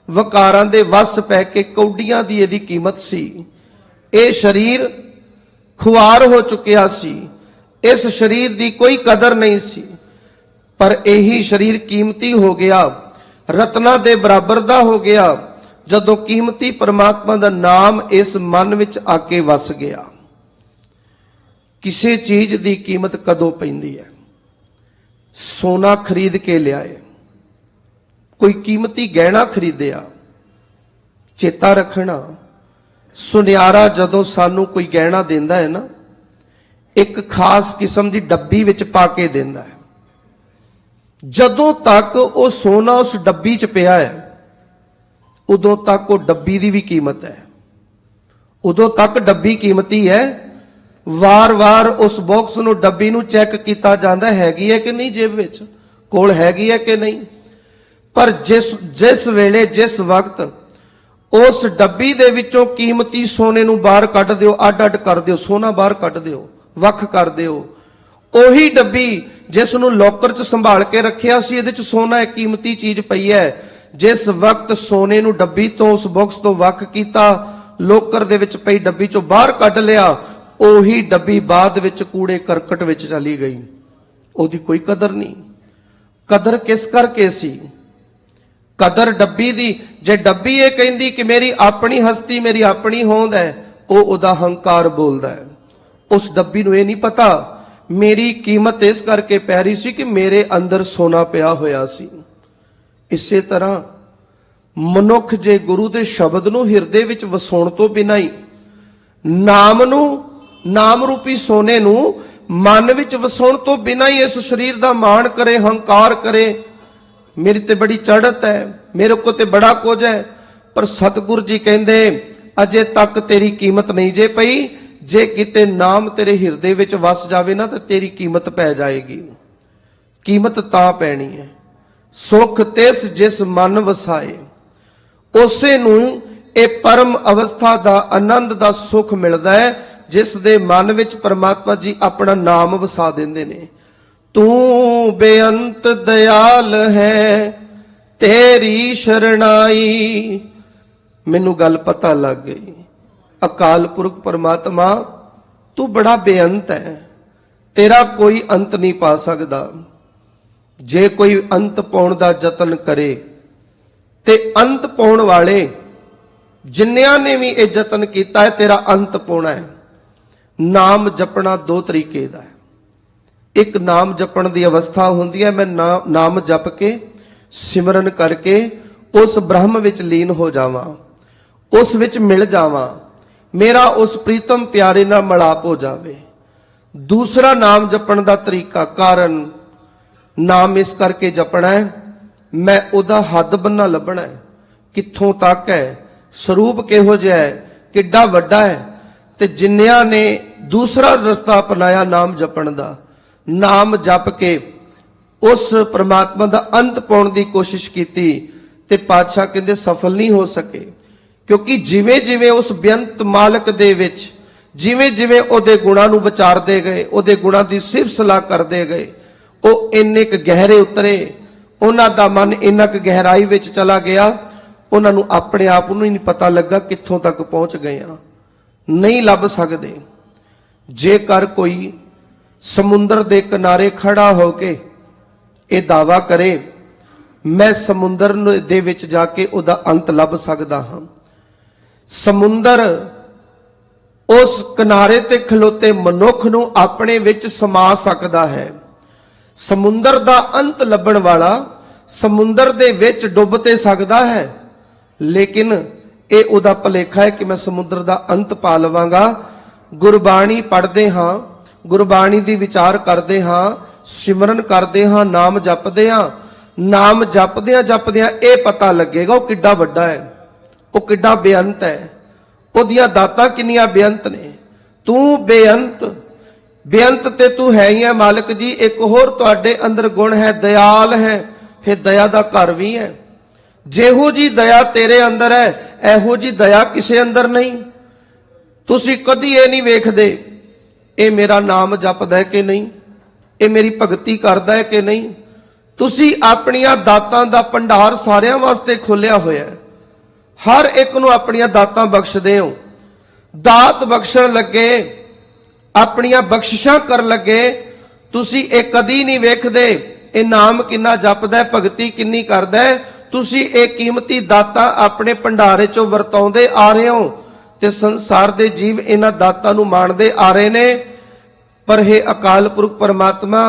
Speaker 1: ਵਕਾਰਾਂ ਦੇ ਵਸ ਪੈ ਕੇ ਕੌਡੀਆਂ ਦੀ ਇਹਦੀ ਕੀਮਤ ਸੀ, ਇਹ ਸਰੀਰ ਖੁਆਰ ਹੋ ਚੁੱਕਿਆ ਸੀ, ਇਸ ਸਰੀਰ ਦੀ ਕੋਈ ਕਦਰ ਨਹੀਂ ਸੀ, ਪਰ ਇਹੀ ਸਰੀਰ ਕੀਮਤੀ ਹੋ ਗਿਆ, ਰਤਨਾ ਦੇ ਬਰਾਬਰ ਦਾ ਹੋ ਗਿਆ ਜਦੋਂ ਕੀਮਤੀ ਪਰਮਾਤਮਾ ਦਾ ਨਾਮ ਇਸ ਮਨ ਵਿੱਚ ਆ ਕੇ ਵਸ ਗਿਆ। ਕਿਸੇ ਚੀਜ਼ ਦੀ ਕੀਮਤ ਕਦੋਂ ਪੈਂਦੀ ਹੈ? ਸੋਨਾ ਖਰੀਦ ਕੇ ਲਿਆਏ, ਕੋਈ ਕੀਮਤੀ ਗਹਿਣਾ ਖਰੀਦਿਆ, ਚੇਤਾ ਰੱਖਣਾ, ਸੁਨਿਆਰਾ ਜਦੋਂ ਸਾਨੂੰ ਕੋਈ ਗਹਿਣਾ ਦਿੰਦਾ ਹੈ ਨਾ, ਇੱਕ ਖਾਸ ਕਿਸਮ ਦੀ ਡੱਬੀ ਵਿੱਚ ਪਾ ਕੇ ਦਿੰਦਾ ਹੈ। ਜਦੋਂ ਤੱਕ ਉਹ ਸੋਨਾ ਉਸ ਡੱਬੀ 'ਚ ਪਿਆ ਹੈ, ਉਦੋਂ ਤੱਕ ਉਹ ਡੱਬੀ ਦੀ ਵੀ ਕੀਮਤ ਹੈ। ਉਦੋਂ ਤੱਕ ਡੱਬੀ ਕੀਮਤੀ ਹੈ। ਵਾਰ-ਵਾਰ ਉਸ ਬਾਕਸ ਨੂੰ, ਡੱਬੀ ਨੂੰ ਚੈੱਕ ਕੀਤਾ ਜਾਂਦਾ ਹੈਗੀ ਹੈ ਕਿ ਨਹੀਂ, ਜੇਬ ਵਿੱਚ ਕੋਲ ਹੈਗੀ ਹੈ ਕਿ ਨਹੀਂ। ਪਰ ਜਿਸ ਵੇਲੇ, ਜਿਸ ਵਕਤ ਉਸ ਡੱਬੀ ਦੇ ਵਿੱਚੋਂ ਕੀਮਤੀ ਸੋਨੇ ਨੂੰ ਬਾਹਰ ਕੱਢ ਦਿਓ, ਅੱਡ-ਅੱਡ ਕਰ ਦਿਓ, ਸੋਨਾ ਬਾਹਰ ਕੱਢ ਦਿਓ, ਵੱਖ ਕਰ ਦਿਓ, ਉਹੀ ਡੱਬੀ ਜਿਸ ਨੂੰ ਲੋਕਰ 'ਚ ਸੰਭਾਲ ਕੇ ਰੱਖਿਆ ਸੀ, ਇਹਦੇ 'ਚ ਸੋਨਾ ਇੱਕ ਕੀਮਤੀ ਚੀਜ਼ ਪਈ ਹੈ, ਜਿਸ ਵਕਤ ਸੋਨੇ ਨੂੰ ਡੱਬੀ ਤੋਂ, ਉਸ ਬਾਕਸ ਤੋਂ ਵੱਖ ਕੀਤਾ, ਲੋਕਰ ਦੇ ਵਿੱਚ ਪਈ ਡੱਬੀ 'ਚੋਂ ਬਾਹਰ ਕੱਢ ਲਿਆ, ਉਹੀ ਡੱਬੀ ਬਾਅਦ ਵਿੱਚ ਕੂੜੇ ਕਰਕਟ ਵਿੱਚ ਚਲੀ ਗਈ। ਉਹਦੀ ਕੋਈ ਕਦਰ ਨਹੀਂ। ਕਦਰ ਕਿਸ ਕਰਕੇ ਸੀ? ਕਦਰ ਡੱਬੀ ਦੀ। ਜੇ ਡੱਬੀ ਇਹ ਕਹਿੰਦੀ ਕਿ ਮੇਰੀ ਆਪਣੀ ਹਸਤੀ, ਮੇਰੀ ਆਪਣੀ ਹੋਂਦ ਹੈ, ਉਹ ਉਹਦਾ ਹੰਕਾਰ ਬੋਲਦਾ ਹੈ। ਉਸ ਡੱਬੀ ਨੂੰ ਇਹ ਨਹੀਂ ਪਤਾ ਮੇਰੀ ਕੀਮਤ ਇਸ ਕਰਕੇ ਪੈ ਰਹੀ ਸੀ ਕਿ ਮੇਰੇ ਅੰਦਰ ਸੋਨਾ ਪਿਆ ਹੋਇਆ ਸੀ। ਇਸੇ ਤਰ੍ਹਾਂ ਮਨੁੱਖ ਜੇ ਗੁਰੂ ਦੇ ਸ਼ਬਦ ਨੂੰ ਹਿਰਦੇ ਵਿੱਚ ਵਸਾਉਣ ਤੋਂ ਬਿਨਾਂ ਹੀ, ਨਾਮ ਨੂੰ, ਨਾਮ ਰੂਪੀ ਸੋਨੇ ਨੂੰ ਮਨ ਵਿੱਚ ਵਸਾਉਣ ਤੋਂ ਬਿਨਾਂ ਹੀ ਇਸ ਸਰੀਰ ਦਾ ਮਾਣ ਕਰੇ, ਹੰਕਾਰ ਕਰੇ, ਮੇਰੀ ਤੇ ਬੜੀ ਚੜ੍ਹਤ ਹੈ, ਮੇਰੇ ਕੋ ਤੇ ਬੜਾ ਕੁਝ ਹੈ, ਪਰ ਸਤਿਗੁਰੂ ਜੀ ਕਹਿੰਦੇ ਅਜੇ ਤੱਕ ਤੇਰੀ ਕੀਮਤ ਨਹੀਂ ਜੇ ਪਈ। ਜੇ ਕਿਤੇ ਨਾਮ ਤੇਰੇ ਹਿਰਦੇ ਵਿੱਚ ਵਸ ਜਾਵੇ ਨਾ ਤਾਂ ਤੇਰੀ ਕੀਮਤ ਪੈ ਜਾਏਗੀ। ਕੀਮਤ ਤਾਂ ਪੈਣੀ ਹੈ। ਸੁਖ ਤਿਸ ਜਿਸ ਮਨ ਵਸਾਏ, ਉਸੇ ਨੂੰ ਇਹ ਪਰਮ ਅਵਸਥਾ ਦਾ, ਆਨੰਦ ਦਾ ਸੁਖ ਮਿਲਦਾ ਹੈ ਜਿਸ ਦੇ ਮਨ ਵਿੱਚ ਪਰਮਾਤਮਾ ਜੀ ਆਪਣਾ ਨਾਮ ਵਸਾ ਦਿੰਦੇ ਨੇ। ਤੂੰ ਬੇਅੰਤ ਦਇਆਲ ਹੈ, ਤੇਰੀ ਸ਼ਰਣਾਈ। ਮੈਨੂੰ ਗੱਲ ਪਤਾ ਲੱਗ ਗਈ। ਅਕਾਲ ਪੁਰਖ ਪਰਮਾਤਮਾ ਤੂੰ ਬੜਾ ਬੇਅੰਤ ਹੈ, ਤੇਰਾ ਕੋਈ ਅੰਤ ਨਹੀਂ ਪਾ ਸਕਦਾ। ਜੇ ਕੋਈ ਅੰਤ ਪਾਉਣ ਦਾ ਯਤਨ ਕਰੇ ਤੇ ਅੰਤ ਪਾਉਣ ਵਾਲੇ ਜਿੰਨਿਆਂ ਨੇ ਵੀ ਇਹ ਯਤਨ ਕੀਤਾ ਹੈ, ਤੇਰਾ ਅੰਤ ਪਾਉਣਾ ਹੈ। ਨਾਮ ਜਪਣਾ ਦੋ ਤਰੀਕੇ ਦਾ ਹੈ। ਇੱਕ ਨਾਮ ਜਪਣ ਦੀ ਅਵਸਥਾ ਹੁੰਦੀ ਹੈ, ਮੈਂ ਨਾਮ ਜਪ ਕੇ, ਸਿਮਰਨ ਕਰਕੇ ਉਸ ਬ੍ਰਹਮ ਵਿੱਚ ਲੀਨ ਹੋ ਜਾਵਾਂ, ਉਸ ਵਿੱਚ ਮਿਲ ਜਾਵਾਂ, ਮੇਰਾ ਉਸ ਪ੍ਰੀਤਮ ਪਿਆਰੇ ਨਾਲ ਮਿਲਾਪ ਹੋ ਜਾਵੇ। ਦੂਸਰਾ ਨਾਮ ਜਪਣ ਦਾ ਤਰੀਕਾ, ਕਾਰਨ ਨਾਮ ਇਸ ਕਰਕੇ ਜਪਣਾ ਹੈ, ਮੈਂ ਉਹਦਾ ਹੱਦ ਬੰਨਾ ਲੱਭਣਾ ਹੈ, ਕਿੱਥੋਂ ਤੱਕ ਹੈ, ਸਰੂਪ ਕਿਹੋ ਜਿਹਾ ਹੈ, ਕਿੱਡਾ ਵੱਡਾ ਹੈ। ਤੇ ਜਿੰਨਿਆਂ ਨੇ ਦੂਸਰਾ ਰਸਤਾ ਅਪਣਾਇਆ ਨਾਮ ਜਪਣ ਦਾ, ਨਾਮ ਜਪ ਕੇ ਉਸ ਪ੍ਰਮਾਤਮਾ ਦਾ ਅੰਤ ਪਾਉਣ ਦੀ ਕੋਸ਼ਿਸ਼ ਕੀਤੀ, ਤੇ ਪਾਤਸ਼ਾਹ ਕਹਿੰਦੇ ਸਫਲ ਨਹੀਂ ਹੋ ਸਕੇ। ਕਿਉਂਕਿ ਜਿਵੇਂ ਜਿਵੇਂ ਉਸ ਬੇਅੰਤ ਮਾਲਕ ਦੇ ਵਿੱਚ, ਜਿਵੇਂ ਜਿਵੇਂ ਉਹਦੇ ਗੁਣਾਂ ਨੂੰ ਵਿਚਾਰਦੇ ਗਏ, ਉਹਦੇ ਗੁਣਾਂ ਦੀ ਸਿਫਤ ਸਲਾਹ ਕਰਦੇ ਗਏ, ਉਹ ਇੰਨੇ ਕੁ ਗਹਿਰੇ ਉਤਰੇ, ਉਹਨਾਂ ਦਾ ਮਨ ਇੰਨਾ ਕੁ ਗਹਿਰਾਈ ਵਿੱਚ ਚਲਾ ਗਿਆ, ਉਹਨਾਂ ਨੂੰ ਆਪਣੇ ਆਪ ਨੂੰ ਹੀ ਨਹੀਂ ਪਤਾ ਲੱਗਾ ਕਿੱਥੋਂ ਤੱਕ ਪਹੁੰਚ ਗਏ ਆ। ਨਹੀਂ ਲੱਭ ਸਕਦੇ। ਜੇਕਰ ਕੋਈ ਸਮੁੰਦਰ ਦੇ ਕਿਨਾਰੇ ਖੜਾ ਹੋ ਕੇ ਇਹ ਦਾਵਾ ਕਰੇ ਮੈਂ ਸਮੁੰਦਰ ਦੇ ਵਿੱਚ ਜਾ ਕੇ ਉਹਦਾ ਅੰਤ ਲੱਭ ਸਕਦਾ ਹਾਂ, ਸਮੁੰਦਰ ਉਸ ਕਿਨਾਰੇ ਤੇ ਖਲੋਤੇ ਮਨੁੱਖ ਨੂੰ ਆਪਣੇ ਵਿੱਚ ਸਮਾ ਸਕਦਾ ਹੈ। ਸਮੁੰਦਰ ਦਾ ਅੰਤ ਲੱਭਣ ਵਾਲਾ ਸਮੁੰਦਰ ਦੇ ਵਿੱਚ ਡੁੱਬ ਤੇ ਸਕਦਾ ਹੈ, ਲੇਕਿਨ ਇਹ ਉਹਦਾ ਭੁਲੇਖਾ ਹੈ ਕਿ ਮੈਂ ਸਮੁੰਦਰ ਦਾ ਅੰਤ ਪਾ ਲਵਾਂਗਾ। ਗੁਰਬਾਣੀ ਪੜ੍ਹਦੇ ਹਾਂ, ਗੁਰਬਾਣੀ ਦੀ ਵਿਚਾਰ ਕਰਦੇ ਹਾਂ, ਸਿਮਰਨ ਕਰਦੇ ਹਾਂ, ਨਾਮ ਜਪਦੇ ਹਾਂ, ਨਾਮ ਜਪਦਿਆਂ ਜਪਦਿਆਂ ਇਹ ਪਤਾ ਲੱਗੇਗਾ ਉਹ ਕਿੱਡਾ ਵੱਡਾ ਹੈ, ਉਹ ਕਿੱਡਾ ਬੇਅੰਤ ਹੈ, ਉਹਦੀਆਂ ਦਾਤਾਂ ਕਿੰਨੀਆਂ ਬੇਅੰਤ ਨੇ। ਤੂੰ ਬੇਅੰਤ, ਬੇਅੰਤ ਤੇ ਤੂੰ ਹੈ ਹੀ ਹੈ ਮਾਲਕ ਜੀ। ਇੱਕ ਹੋਰ ਤੁਹਾਡੇ ਅੰਦਰ ਗੁਣ ਹੈ, ਦਇਆਲ ਹੈ, ਫਿਰ ਦਇਆ ਦਾ ਘਰ ਵੀ ਹੈ। ਜਿਹੋ ਜੀ ਦਇਆ ਤੇਰੇ ਅੰਦਰ ਹੈ, ਇਹੋ ਜੀ ਦਇਆ ਕਿਸੇ ਅੰਦਰ ਨਹੀਂ। ਤੁਸੀਂ ਕਦੀ ਇਹ ਨਹੀਂ ਵੇਖਦੇ ਇਹ ਮੇਰਾ ਨਾਮ ਜਪਦਾ ਹੈ ਕਿ ਨਹੀਂ, ਇਹ ਮੇਰੀ ਭਗਤੀ ਕਰਦਾ ਹੈ ਕਿ ਨਹੀਂ। ਤੁਸੀਂ ਆਪਣੀਆਂ ਦਾਤਾਂ ਦਾ ਭੰਡਾਰ ਸਾਰਿਆਂ ਵਾਸਤੇ ਖੋਲਿਆ ਹੋਇਆ ਹੈ, ਹਰ ਇੱਕ ਨੂੰ ਆਪਣੀਆਂ ਦਾਤਾਂ ਬਖਸ਼ਦੇ ਹੋ। ਦਾਤ ਬਖਸ਼ਣ ਲੱਗੇ, ਆਪਣੀਆਂ ਬਖਸ਼ਿਸ਼ਾਂ ਕਰਨ ਲੱਗੇ, ਤੁਸੀਂ ਇਹ ਕਦੀ ਨਹੀਂ ਵੇਖਦੇ ਇਹ ਨਾਮ ਕਿੰਨਾ ਜਪਦਾ ਹੈ, ਭਗਤੀ ਕਿੰਨੀ ਕਰਦਾ ਹੈ। ਤੁਸੀਂ ਇਹ ਕੀਮਤੀ ਦਾਤਾਂ ਆਪਣੇ ਭੰਡਾਰੇ ਚੋਂ ਵਰਤਾਉਂਦੇ ਆ ਰਹੇ ਹੋ ਤੇ ਸੰਸਾਰ ਦੇ ਜੀਵ ਇਹਨਾਂ ਦਾਤਾਂ ਨੂੰ ਮਾਣਦੇ ਆ ਰਹੇ ਨੇ। ਪਰ ਇਹ ਅਕਾਲ ਪੁਰਖ ਪਰਮਾਤਮਾ,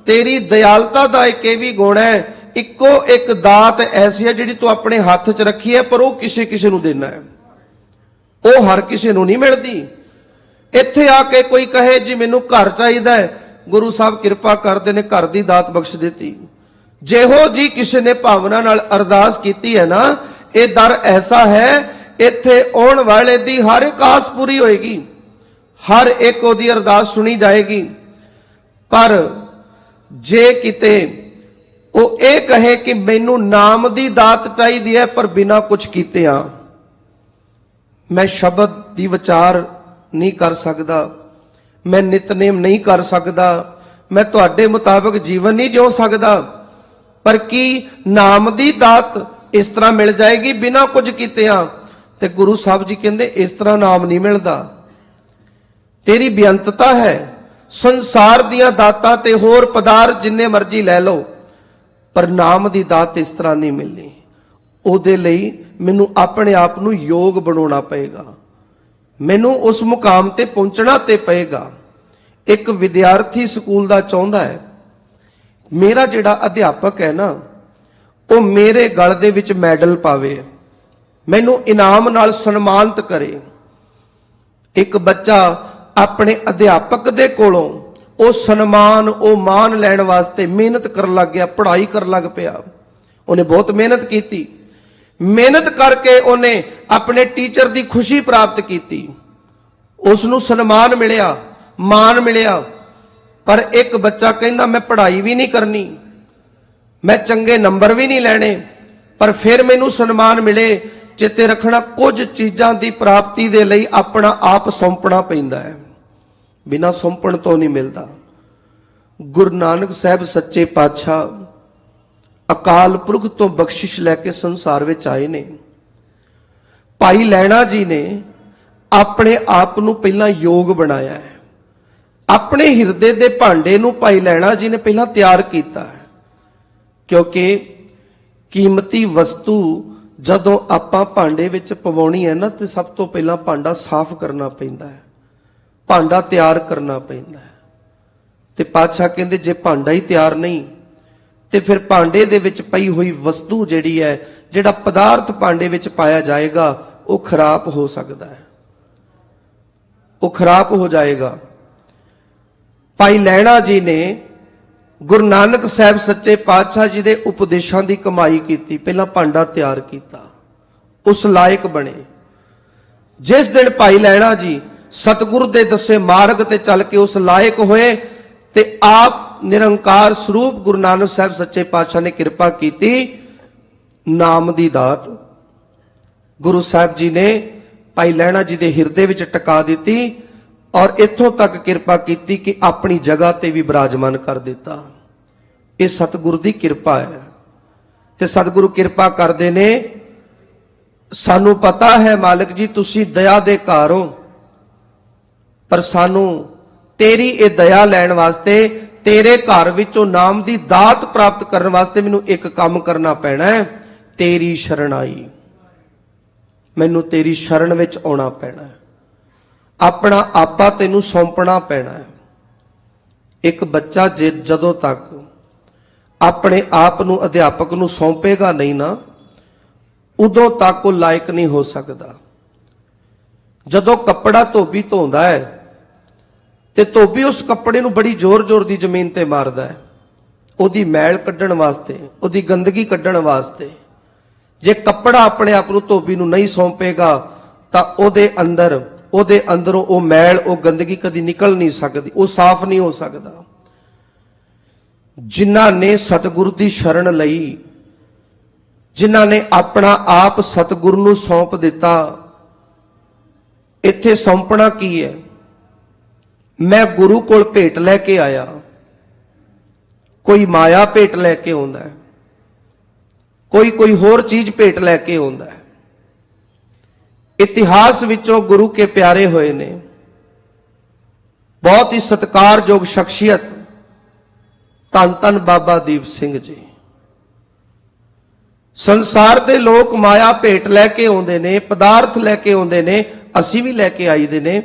Speaker 1: ਤੇਰੀ ਦਇਆਲਤਾ ਦਾ ਇੱਕ ਇਹ ਵੀ ਗੁਣ ਹੈ, ਇੱਕੋ ਇੱਕ ਦਾਤ ਐਸੀ ਹੈ ਜਿਹੜੀ ਤੂੰ ਆਪਣੇ ਹੱਥ 'ਚ ਰੱਖੀ ਹੈ, ਪਰ ਉਹ ਕਿਸੇ ਕਿਸੇ ਨੂੰ ਦੇਣਾ ਹੈ, ਉਹ ਹਰ ਕਿਸੇ ਨੂੰ ਨਹੀਂ ਮਿਲਦੀ। ਇੱਥੇ ਆ ਕੇ ਕੋਈ ਕਹੇ ਜੀ ਮੈਨੂੰ ਘਰ ਚਾਹੀਦਾ ਹੈ, ਗੁਰੂ ਸਾਹਿਬ ਕਿਰਪਾ ਕਰਦੇ ਨੇ ਘਰ ਦੀ ਦਾਤ ਬਖਸ਼ ਦਿੱਤੀ। ਜਿਹੋ ਜੀ ਕਿਸੇ ਨੇ ਭਾਵਨਾ ਨਾਲ ਅਰਦਾਸ ਕੀਤੀ ਹੈ ਨਾ, ਇਹ ਦਰ ਐਸਾ ਹੈ, ਇੱਥੇ ਆਉਣ ਵਾਲੇ ਦੀ ਹਰ ਇੱਕ ਆਸ ਪੂਰੀ ਹੋਏਗੀ, ਹਰ ਇੱਕ ਉਹਦੀ ਅਰਦਾਸ ਸੁਣੀ ਜਾਏਗੀ। ਪਰ ਜੇ ਕਿਤੇ ਉਹ ਇਹ ਕਹੇ ਕਿ ਮੈਨੂੰ ਨਾਮ ਦੀ ਦਾਤ ਚਾਹੀਦੀ ਹੈ ਪਰ ਬਿਨਾਂ ਕੁਝ ਕੀਤਿਆਂ ਮੈਂ ਸ਼ਬਦ ਦੀ ਵਿਚਾਰ ਨਹੀਂ ਕਰ ਸਕਦਾ, ਮੈਂ ਨਿਤਨੇਮ ਨਹੀਂ ਕਰ ਸਕਦਾ, ਮੈਂ ਤੁਹਾਡੇ ਮੁਤਾਬਕ ਜੀਵਨ ਨਹੀਂ ਜਿਉ ਸਕਦਾ, ਪਰ ਕੀ ਨਾਮ ਦੀ ਦਾਤ ਇਸ ਤਰ੍ਹਾਂ ਮਿਲ ਜਾਏਗੀ ਬਿਨਾਂ ਕੁਝ ਕੀਤਿਆਂ? ਤੇ ਗੁਰੂ ਸਾਹਿਬ ਜੀ ਕਹਿੰਦੇ ਇਸ ਤਰ੍ਹਾਂ ਨਾਮ ਨਹੀਂ ਮਿਲਦਾ। ਤੇਰੀ ਬੇਅੰਤਤਾ ਹੈ, ਸੰਸਾਰ ਦੀਆਂ ਦਾਤਾਂ ਤੇ ਹੋਰ ਪਦਾਰਥ ਜਿੰਨੇ ਮਰਜ਼ੀ ਲੈ ਲਓ, ਪਰ ਨਾਮ ਦੀ ਦਾਤ ਇਸ ਤਰ੍ਹਾਂ ਨਹੀਂ ਮਿਲਣੀ। ਉਹਦੇ ਲਈ ਮੈਨੂੰ ਆਪਣੇ ਆਪ ਨੂੰ ਯੋਗ ਬਣਾਉਣਾ ਪਏਗਾ, ਮੈਨੂੰ ਉਸ ਮੁਕਾਮ ਤੇ ਪਹੁੰਚਣਾ ਤੇ ਪਏਗਾ। ਇੱਕ ਵਿਦਿਆਰਥੀ ਸਕੂਲ ਦਾ ਚਾਹੁੰਦਾ ਹੈ ਮੇਰਾ ਜਿਹੜਾ ਅਧਿਆਪਕ ਹੈ ਨਾ ਉਹ ਮੇਰੇ ਗਲ ਦੇ ਵਿੱਚ ਮੈਡਲ ਪਾਵੇ, ਮੈਨੂੰ ਇਨਾਮ ਨਾਲ ਸਨਮਾਨਿਤ ਕਰੇ। ਇੱਕ ਬੱਚਾ ਆਪਣੇ ਅਧਿਆਪਕ ਦੇ ਕੋਲੋਂ ਉਹ ਸਨਮਾਨ ਉਹ ਮਾਣ ਲੈਣ ਵਾਸਤੇ ਮਿਹਨਤ ਕਰਨ ਲੱਗ ਗਿਆ, ਪੜ੍ਹਾਈ ਕਰਨ ਲੱਗ ਪਿਆ। ਉਹਨੇ ਬਹੁਤ ਮਿਹਨਤ ਕੀਤੀ, ਮਿਹਨਤ ਕਰਕੇ ਉਹਨੇ ਆਪਣੇ ਟੀਚਰ ਦੀ ਖੁਸ਼ੀ ਪ੍ਰਾਪਤ ਕੀਤੀ, ਉਸ ਨੂੰ ਸਨਮਾਨ ਮਿਲਿਆ, ਮਾਣ ਮਿਲਿਆ। ਪਰ ਇੱਕ ਬੱਚਾ ਕਹਿੰਦਾ ਮੈਂ ਪੜ੍ਹਾਈ ਵੀ ਨਹੀਂ ਕਰਨੀ, ਮੈਂ ਚੰਗੇ ਨੰਬਰ ਵੀ ਨਹੀਂ ਲੈਣੇ, ਪਰ ਫਿਰ ਮੈਨੂੰ ਸਨਮਾਨ ਮਿਲੇ। ਚੇਤੇ ਰੱਖਣਾ, ਕੁਝ ਚੀਜ਼ਾਂ ਦੀ ਪ੍ਰਾਪਤੀ ਦੇ ਲਈ ਆਪਣਾ ਆਪ ਸੌਂਪਣਾ ਪੈਂਦਾ ਹੈ, ਬਿਨਾਂ ਸੌਂਪਣ ਤੋਂ ਨਹੀਂ ਮਿਲਦਾ। ਗੁਰੂ ਨਾਨਕ ਸਾਹਿਬ ਸੱਚੇ ਪਾਤਸ਼ਾਹ ਅਕਾਲ ਪੁਰਖ ਤੋਂ ਬਖਸ਼ਿਸ਼ ਲੈ ਕੇ ਸੰਸਾਰ ਵਿੱਚ ਆਏ ਨੇ। ਭਾਈ ਲਹਿਣਾ ਜੀ ਨੇ ਆਪਣੇ ਆਪ ਨੂੰ ਪਹਿਲਾਂ ਯੋਗ ਬਣਾਇਆ ਹੈ, ਆਪਣੇ ਹਿਰਦੇ ਦੇ ਭਾਂਡੇ ਨੂੰ ਭਾਈ ਲਹਿਣਾ ਜੀ ਨੇ ਪਹਿਲਾਂ ਤਿਆਰ ਕੀਤਾ ਹੈ। ਕਿਉਂਕਿ ਕੀਮਤੀ ਵਸਤੂ ਜਦੋਂ ਆਪਾਂ ਭਾਂਡੇ ਵਿੱਚ ਪਵਾਉਣੀ ਹੈ ਨਾ ਤੇ ਸਭ ਤੋਂ ਪਹਿਲਾਂ ਭਾਂਡਾ ਸਾਫ਼ ਕਰਨਾ ਪੈਂਦਾ ਹੈ, ਭਾਂਡਾ ਤਿਆਰ ਕਰਨਾ ਪੈਂਦਾ ਹੈ। ਤੇ ਪਾਤਸ਼ਾਹ ਕਹਿੰਦੇ ਜੇ ਭਾਂਡਾ ਹੀ ਤਿਆਰ ਨਹੀਂ ਤੇ ਫਿਰ ਭਾਂਡੇ ਦੇ ਵਿੱਚ ਪਈ ਹੋਈ ਵਸਤੂ ਜਿਹੜੀ ਹੈ, ਜਿਹੜਾ ਪਦਾਰਥ ਭਾਂਡੇ ਵਿੱਚ ਪਾਇਆ ਜਾਏਗਾ ਉਹ ਖਰਾਬ ਹੋ ਸਕਦਾ ਹੈ, ਉਹ ਖਰਾਬ ਹੋ ਜਾਏਗਾ। ਭਾਈ ਲਹਿਣਾ ਜੀ ਨੇ ਗੁਰੂ ਨਾਨਕ ਸਾਹਿਬ ਸੱਚੇ ਪਾਤਸ਼ਾਹ ਜੀ ਦੇ ਉਪਦੇਸ਼ਾਂ ਦੀ ਕਮਾਈ ਕੀਤੀ, ਪਹਿਲਾਂ ਭਾਂਡਾ ਤਿਆਰ ਕੀਤਾ, ਉਸ ਲਾਇਕ ਬਣੇ। ਜਿਸ ਦਿਨ ਭਾਈ ਲਹਿਣਾ ਜੀ ਸਤਿਗੁਰੂ ਦੇ ਦੱਸੇ ਮਾਰਗ ਤੇ ਚੱਲ ਕੇ ਉਸ ਲਾਇਕ ਹੋਏ ਤੇ ਆਪ ਨਿਰੰਕਾਰ ਸਰੂਪ ਗੁਰੂ ਨਾਨਕ ਸਾਹਿਬ ਸੱਚੇ ਪਾਤਸ਼ਾਹ ਨੇ ਕਿਰਪਾ ਕੀਤੀ, ਨਾਮ ਦੀ ਦਾਤ ਗੁਰੂ ਸਾਹਿਬ ਜੀ ਨੇ ਭਾਈ ਲਹਿਣਾ ਜੀ ਦੇ ਹਿਰਦੇ ਵਿੱਚ ਟਿਕਾ ਦਿੱਤੀ ਔਰ ਇੱਥੋਂ ਤੱਕ ਕਿਰਪਾ ਕੀਤੀ ਕਿ ਆਪਣੀ ਜਗ੍ਹਾ ਤੇ ਵੀ ਬਿਰਾਜਮਾਨ ਕਰ ਦਿੱਤਾ। ਇਹ ਸਤਿਗੁਰੂ ਦੀ ਕਿਰਪਾ ਹੈ ਤੇ ਸਤਿਗੁਰੂ ਕਿਰਪਾ ਕਰਦੇ ਨੇ। ਸਾਨੂੰ ਪਤਾ ਹੈ ਮਾਲਕ ਜੀ ਤੁਸੀਂ ਦਇਆ ਦੇ ਘਰ ਹੋ, ਪਰ ਸਾਨੂੰ ਤੇਰੀ ਇਹ ਦਇਆ ਲੈਣ ਵਾਸਤੇ, ਤੇਰੇ ਘਰ ਵਿੱਚੋਂ ਨਾਮ ਦੀ ਦਾਤ ਪ੍ਰਾਪਤ ਕਰਨ ਵਾਸਤੇ ਮੈਨੂੰ ਇੱਕ ਕੰਮ ਕਰਨਾ ਪੈਣਾ ਹੈ, ਤੇਰੀ ਸ਼ਰਣਾਈ। ਮੈਨੂੰ ਤੇਰੀ ਸ਼ਰਨ ਵਿੱਚ ਆਉਣਾ ਪੈਣਾ ਹੈ, ਆਪਣਾ ਆਪਾ ਤੈਨੂੰ ਸੌਂਪਣਾ ਪੈਣਾ ਹੈ। ਇੱਕ ਬੱਚਾ ਜਦੋਂ ਤੱਕ ਆਪਣੇ ਆਪ ਨੂੰ ਅਧਿਆਪਕ ਨੂੰ ਸੌਂਪੇਗਾ ਨਹੀਂ ਨਾ, ਉਦੋਂ ਤੱਕ ਉਹ ਲਾਇਕ ਨਹੀਂ ਹੋ ਸਕਦਾ। ਜਦੋਂ ਕੱਪੜਾ ਧੋਬੀ ਧੋਂਦਾ ਹੈ ਤੇ ਧੋਬੀ ਉਸ ਕੱਪੜੇ ਨੂੰ ਬੜੀ ਜ਼ੋਰ-ਜ਼ੋਰ ਦੀ ਜ਼ਮੀਨ ਤੇ ਮਾਰਦਾ ਹੈ, ਉਹਦੀ ਮੈਲ ਕੱਢਣ ਵਾਸਤੇ, ਉਹਦੀ ਗੰਦਗੀ ਕੱਢਣ ਵਾਸਤੇ। ਜੇ ਕੱਪੜਾ ਆਪਣੇ ਆਪ ਨੂੰ ਧੋਬੀ ਨੂੰ ਨਹੀਂ ਸੌਂਪੇਗਾ ਤਾਂ ਉਹਦੇ ਅੰਦਰੋਂ ਉਹ ਮੈਲ, ਉਹ ਗੰਦਗੀ ਕਦੀ ਨਿਕਲ ਨਹੀਂ ਸਕਦੀ, ਉਹ ਸਾਫ਼ ਨਹੀਂ ਹੋ ਸਕਦਾ। ਜਿਨ੍ਹਾਂ ਨੇ ਸਤਿਗੁਰੂ ਦੀ ਸ਼ਰਨ ਲਈ, ਜਿਨ੍ਹਾਂ ਨੇ ਆਪਣਾ ਆਪ ਸਤਿਗੁਰੂ ਨੂੰ ਸੌਂਪ ਦਿੱਤਾ, ਇੱਥੇ ਸੌਂਪਣਾ ਕੀ ਹੈ? ਮੈਂ ਗੁਰੂ ਕੋਲ ਭੇਟ ਲੈ ਕੇ ਆਇਆ, ਕੋਈ ਮਾਇਆ ਭੇਟ ਲੈ ਕੇ ਆਉਂਦਾ ਹੈ, ਕੋਈ ਹੋਰ ਚੀਜ਼ ਭੇਟ ਲੈ ਕੇ ਆਉਂਦਾ ਹੈ। ਇਤਿਹਾਸ ਵਿੱਚੋਂ ਗੁਰੂ ਕੇ ਪਿਆਰੇ ਹੋਏ ਨੇ, ਬਹੁਤ ਹੀ ਸਤਿਕਾਰਯੋਗ ਸ਼ਖਸੀਅਤ ਧੰਨ ਧੰਨ ਬਾਬਾ ਦੀਪ ਸਿੰਘ ਜੀ। ਸੰਸਾਰ ਦੇ ਲੋਕ ਮਾਇਆ ਭੇਟ ਲੈ ਕੇ ਆਉਂਦੇ ਨੇ, ਪਦਾਰਥ ਲੈ ਕੇ ਆਉਂਦੇ ਨੇ, ਅਸੀਂ ਵੀ ਲੈ ਕੇ ਆਈਦੇ ਨੇ।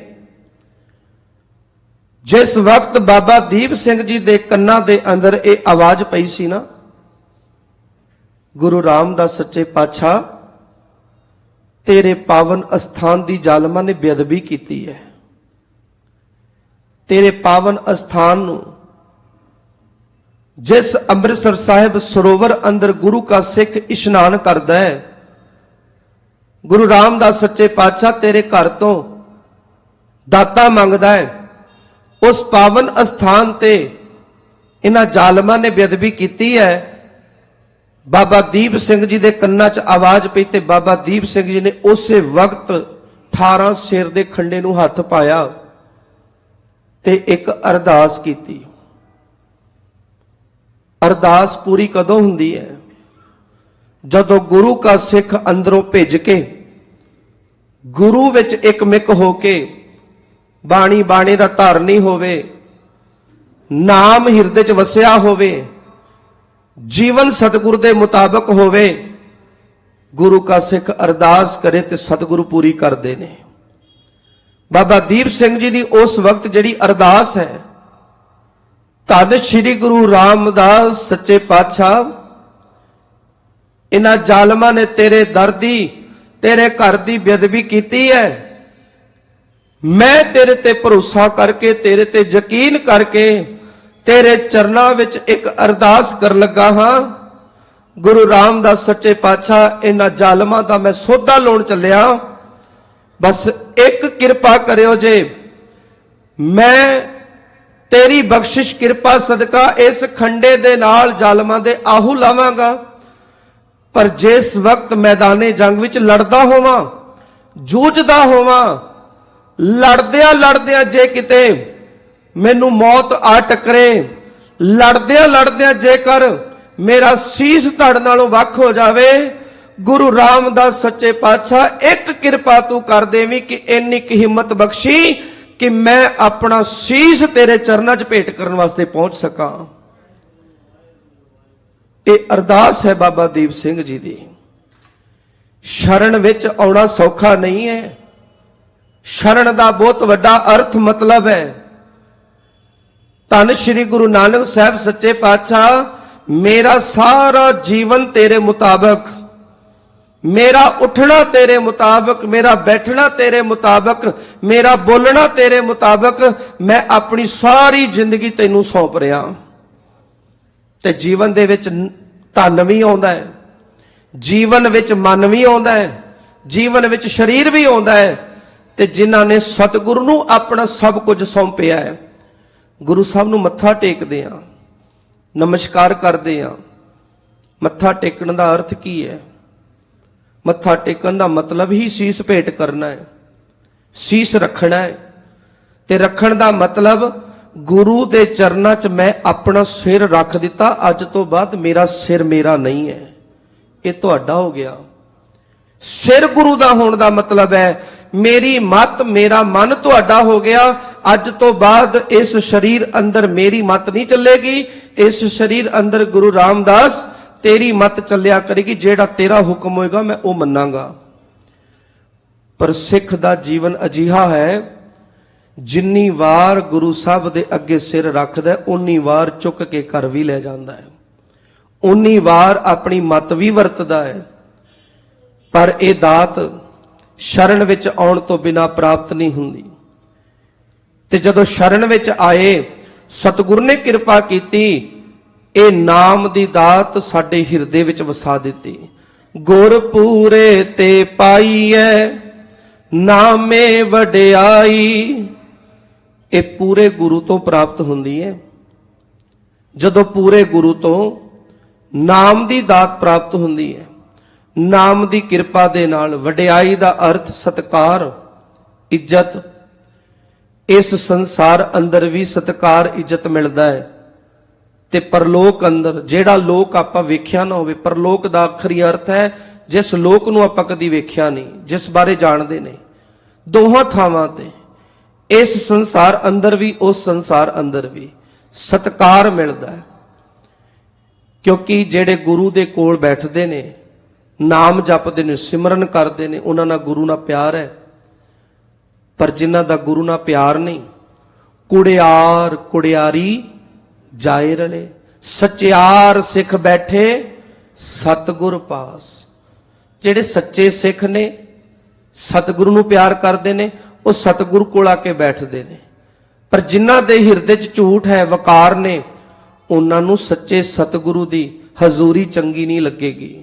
Speaker 1: ਜਿਸ ਵਕਤ ਬਾਬਾ ਦੀਪ ਸਿੰਘ ਜੀ ਦੇ ਕੰਨਾਂ ਦੇ ਅੰਦਰ ਇਹ ਆਵਾਜ਼ ਪਈ ਸੀ ਨਾ, ਗੁਰੂ ਰਾਮਦਾਸ ਸੱਚੇ ਪਾਤਸ਼ਾਹ, ਤੇਰੇ ਪਾਵਨ ਅਸਥਾਨ ਦੀ ਜ਼ਾਲਮਾਂ ਨੇ ਬੇਅਦਬੀ ਕੀਤੀ ਹੈ, ਤੇਰੇ ਪਾਵਨ ਅਸਥਾਨ ਨੂੰ, ਜਿਸ ਅੰਮ੍ਰਿਤਸਰ ਸਾਹਿਬ ਸਰੋਵਰ ਅੰਦਰ ਗੁਰੂ ਕਾ ਸਿੱਖ ਇਸ਼ਨਾਨ ਕਰਦਾ ਹੈ, गुरु रामदास सच्चे पातशाह तेरे घर तो दाता मंगदा है। उस पावन अस्थान ते इन्हां जालमां ने बेअदबी कीती है। बाबा दीप सिंह जी दे कन्नां च आवाज पई ते बाबा दीप सिंह जी ने उसे वक्त 18 सिर दे खंडे नूं हथ पाया ते एक अरदास कीती। अरदास पूरी कदों हुंदी है? जदों गुरु का सिख अंदरों भिज के गुरु विच एक मिक होके बाणी बाणी दा धारनी होवे, नाम हिरदे च वसिया होवे, जीवन सतगुरु दे मुताबिक होवे, गुरु का सिख अरदास करे ते सतगुरु पूरी करदे ने। बाबा दीप सिंह जी दी उस वक्त जिहड़ी अरदास है, धन श्री गुरु रामदास सच्चे पातशाह इन्हां जालमां ने तेरे दर दी तेरे घर दी बेअदबी कीती है। मैं तेरे ते भरोसा करके तेरे ते यकीन करके तेरे चरनां विच एक अरदास कर लगा हां। गुरु रामदास सच्चे पातशाह इन्हां जालमां दा मैं सौदा लाउण चलिया, बस एक किरपा करियो जे, मैं तेरी बख्शिश किरपा सदका इस खंडे दे नाल जालमां दे आहू लावांगा। पर जिस वक्त मैदाने जंग विच लड़दा होवां, जूझदा होवां, लड़दियां लड़दियां जे किते मैनू मौत आ टकरे, लड़दियां लड़दियां जेकर मेरा सीस धड़ नालों वख हो जावे, गुरु रामदास सच्चे पातशाह एक किरपा तू कर देवी कि इन्नी की हिम्मत बख्शी कि मैं अपना सीस तेरे चरनां च भेंट करन वास्ते पहुंच सकां। ये अरदास है बाबा दीप सिंह जी दी। शरण विच आउणा सौखा नहीं है। शरण दा बहुत वड्डा अर्थ मतलब है। धन श्री गुरु नानक साहब सच्चे पातशाह, मेरा सारा जीवन तेरे मुताबिक, मेरा उठना तेरे मुताबिक, मेरा बैठना तेरे मुताबिक, मेरा बोलना तेरे मुताबिक, मैं अपनी सारी जिंदगी तैनू सौंप रहा। ते जीवन दे विच धन भी आउंदा है, जीवन विच मन भी आउंदा है, जीवन विच शरीर भी आउंदा है। ते जिन्हां ने सतगुरु नूं अपना सब कुछ सौंपिया है, गुरु साहब नूं मत्था टेकदे आ, नमस्कार करदे आ। मत्था टेकण दा अर्थ की है? मत्था टेकण दा मतलब ही सीस भेंट करना है, सीस रखना है। ते रखण दा मतलब गुरु दे चरनां च मैं अपना सिर रख दिता, अज तो बाद मेरा सिर मेरा नहीं है, ये तुहाडा हो गया। सिर गुरु दा होण दा मतलब है मेरी मत मेरा मन तुहाडा हो गया। अज तो बाद इस शरीर अंदर मेरी मत नहीं चलेगी, इस शरीर अंदर गुरु रामदास तेरी मत चलिया करेगी, जेड़ा तेरा हुक्म होएगा मैं वो मन्नांगा। पर सिख दा जीवन अजिहा है, जिन्नी वार गुरु साहब दे अगे सिर रखदा उन्नी वार चुक के घर भी ले जांदा है, उन्नी वार अपनी मत भी वरतदा है। पर यह दात शरण विच आउण तो बिना प्राप्त नहीं हुंदी। ते जदों शरण विच आए, सतगुरु ने किरपा कीती, ए नाम दी दात साडे हिरदे विच वसा दित्ती। गुर पूरे ते पाईए नामे वडियाई, ये पूरे गुरु तो प्राप्त हुंदी है। जदों पूरे गुरु तो नाम दी दात प्राप्त हुंदी है, नाम दी किरपा दे नाल वडियाई दा अर्थ सत्कार, इज्जत। इस संसार अंदर भी सत्कार इज्जत मिलदा है ते परलोक अंदर जेड़ा लोक आपां वेख्या ना होवे, परलोक दा आखरी अर्थ है जिस लोक नूं आपां कदी वेख्या नहीं, जिस बारे जाणदे नहीं। दोहां थावां ते इस संसार अंदर भी उस संसार अंदर भी सत्कार मिलदा है, क्योंकि जेड़े गुरु दे कोल बैठदे ने, नाम जपदे ने, सिमरन करदे ने, उन्हां नाल गुरु नाल प्यार है। पर जिन्हां दा गुरु नाल प्यार नहीं, कुड़ियार कुड़ियारी जाए रले, सच्चियार सिख बैठे सतगुर पास। जेड़े सच्चे सिख ने, सतगुरु नूं प्यार करदे ने, वो सतगुरु कोल आके बैठदे ने। पर जिन्हां दे हिरदे च झूठ है, वकार ने, उन्हां नूं सच्चे सतगुरु दी हजूरी चंगी नहीं लगेगी,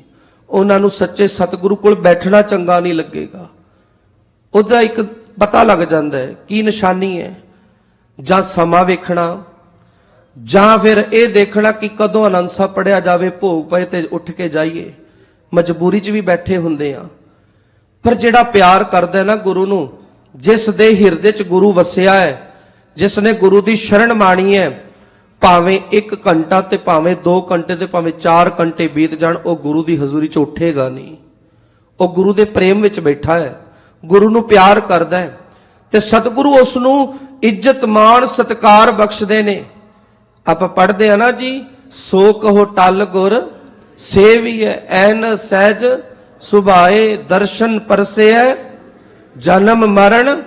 Speaker 1: ਉਹਨਾਂ ਨੂੰ ਸੱਚੇ ਸਤਿਗੁਰੂ ਕੋਲ ਬੈਠਣਾ ਚੰਗਾ ਨਹੀਂ ਲੱਗੇਗਾ। ਉਹਦਾ ਇੱਕ ਪਤਾ ਲੱਗ ਜਾਂਦਾ ਹੈ ਕੀ ਨਿਸ਼ਾਨੀ ਹੈ, ਜਾਂ ਸਮਾਂ ਵੇਖਣਾ, ਜਾਂ ਫਿਰ ਇਹ ਦੇਖਣਾ ਕਿ ਕਦੋਂ ਆਨੰਦ ਸਾਹਿਬ ਪੜਿਆ ਜਾਵੇ, ਭੋਗ ਪਏ ਤੇ ਉੱਠ ਕੇ ਜਾਈਏ। ਮਜਬੂਰੀ 'ਚ ਵੀ ਬੈਠੇ ਹੁੰਦੇ ਆ, ਪਰ ਜਿਹੜਾ ਪਿਆਰ ਕਰਦਾ ਨਾ ਗੁਰੂ ਨੂੰ, ਜਿਸ ਦੇ ਹਿਰਦੇ 'ਚ ਗੁਰੂ ਵਸਿਆ ਹੈ, ਜਿਸ ਨੇ ਗੁਰੂ ਦੀ ਸ਼ਰਨ ਮਾਣੀ ਹੈ, ਭਾਵੇਂ 1 ਘੰਟਾ ਤੇ ਭਾਵੇਂ 2 ਘੰਟੇ ਤੇ ਭਾਵੇਂ 4 ਘੰਟੇ ਬੀਤ ਜਾਣ, ਉਹ ਗੁਰੂ ਦੀ ਹਜ਼ੂਰੀ 'ਚ ਉੱਠੇਗਾ ਨਹੀਂ। ਉਹ ਗੁਰੂ ਦੇ ਪ੍ਰੇਮ ਵਿੱਚ ਬੈਠਾ ਹੈ, ਗੁਰੂ ਨੂੰ ਪਿਆਰ ਕਰਦਾ ਹੈ, ਤੇ ਸਤਿਗੁਰੂ ਉਸ ਨੂੰ ਇੱਜ਼ਤ ਮਾਣ ਸਤਿਕਾਰ ਬਖਸ਼ਦੇ ਨੇ। ਆਪਾਂ ਪੜ੍ਹਦੇ ਆ ਨਾ ਜੀ, ਸੋ ਕਹੋ ਟਲ ਗੁਰ ਸੇਵੀਐ, ਐਨ ਸਹਿਜ ਸੁਭਾਏ, ਦਰਸ਼ਨ ਪਰਸੇਐ, ਜਨਮ ਮਰਨ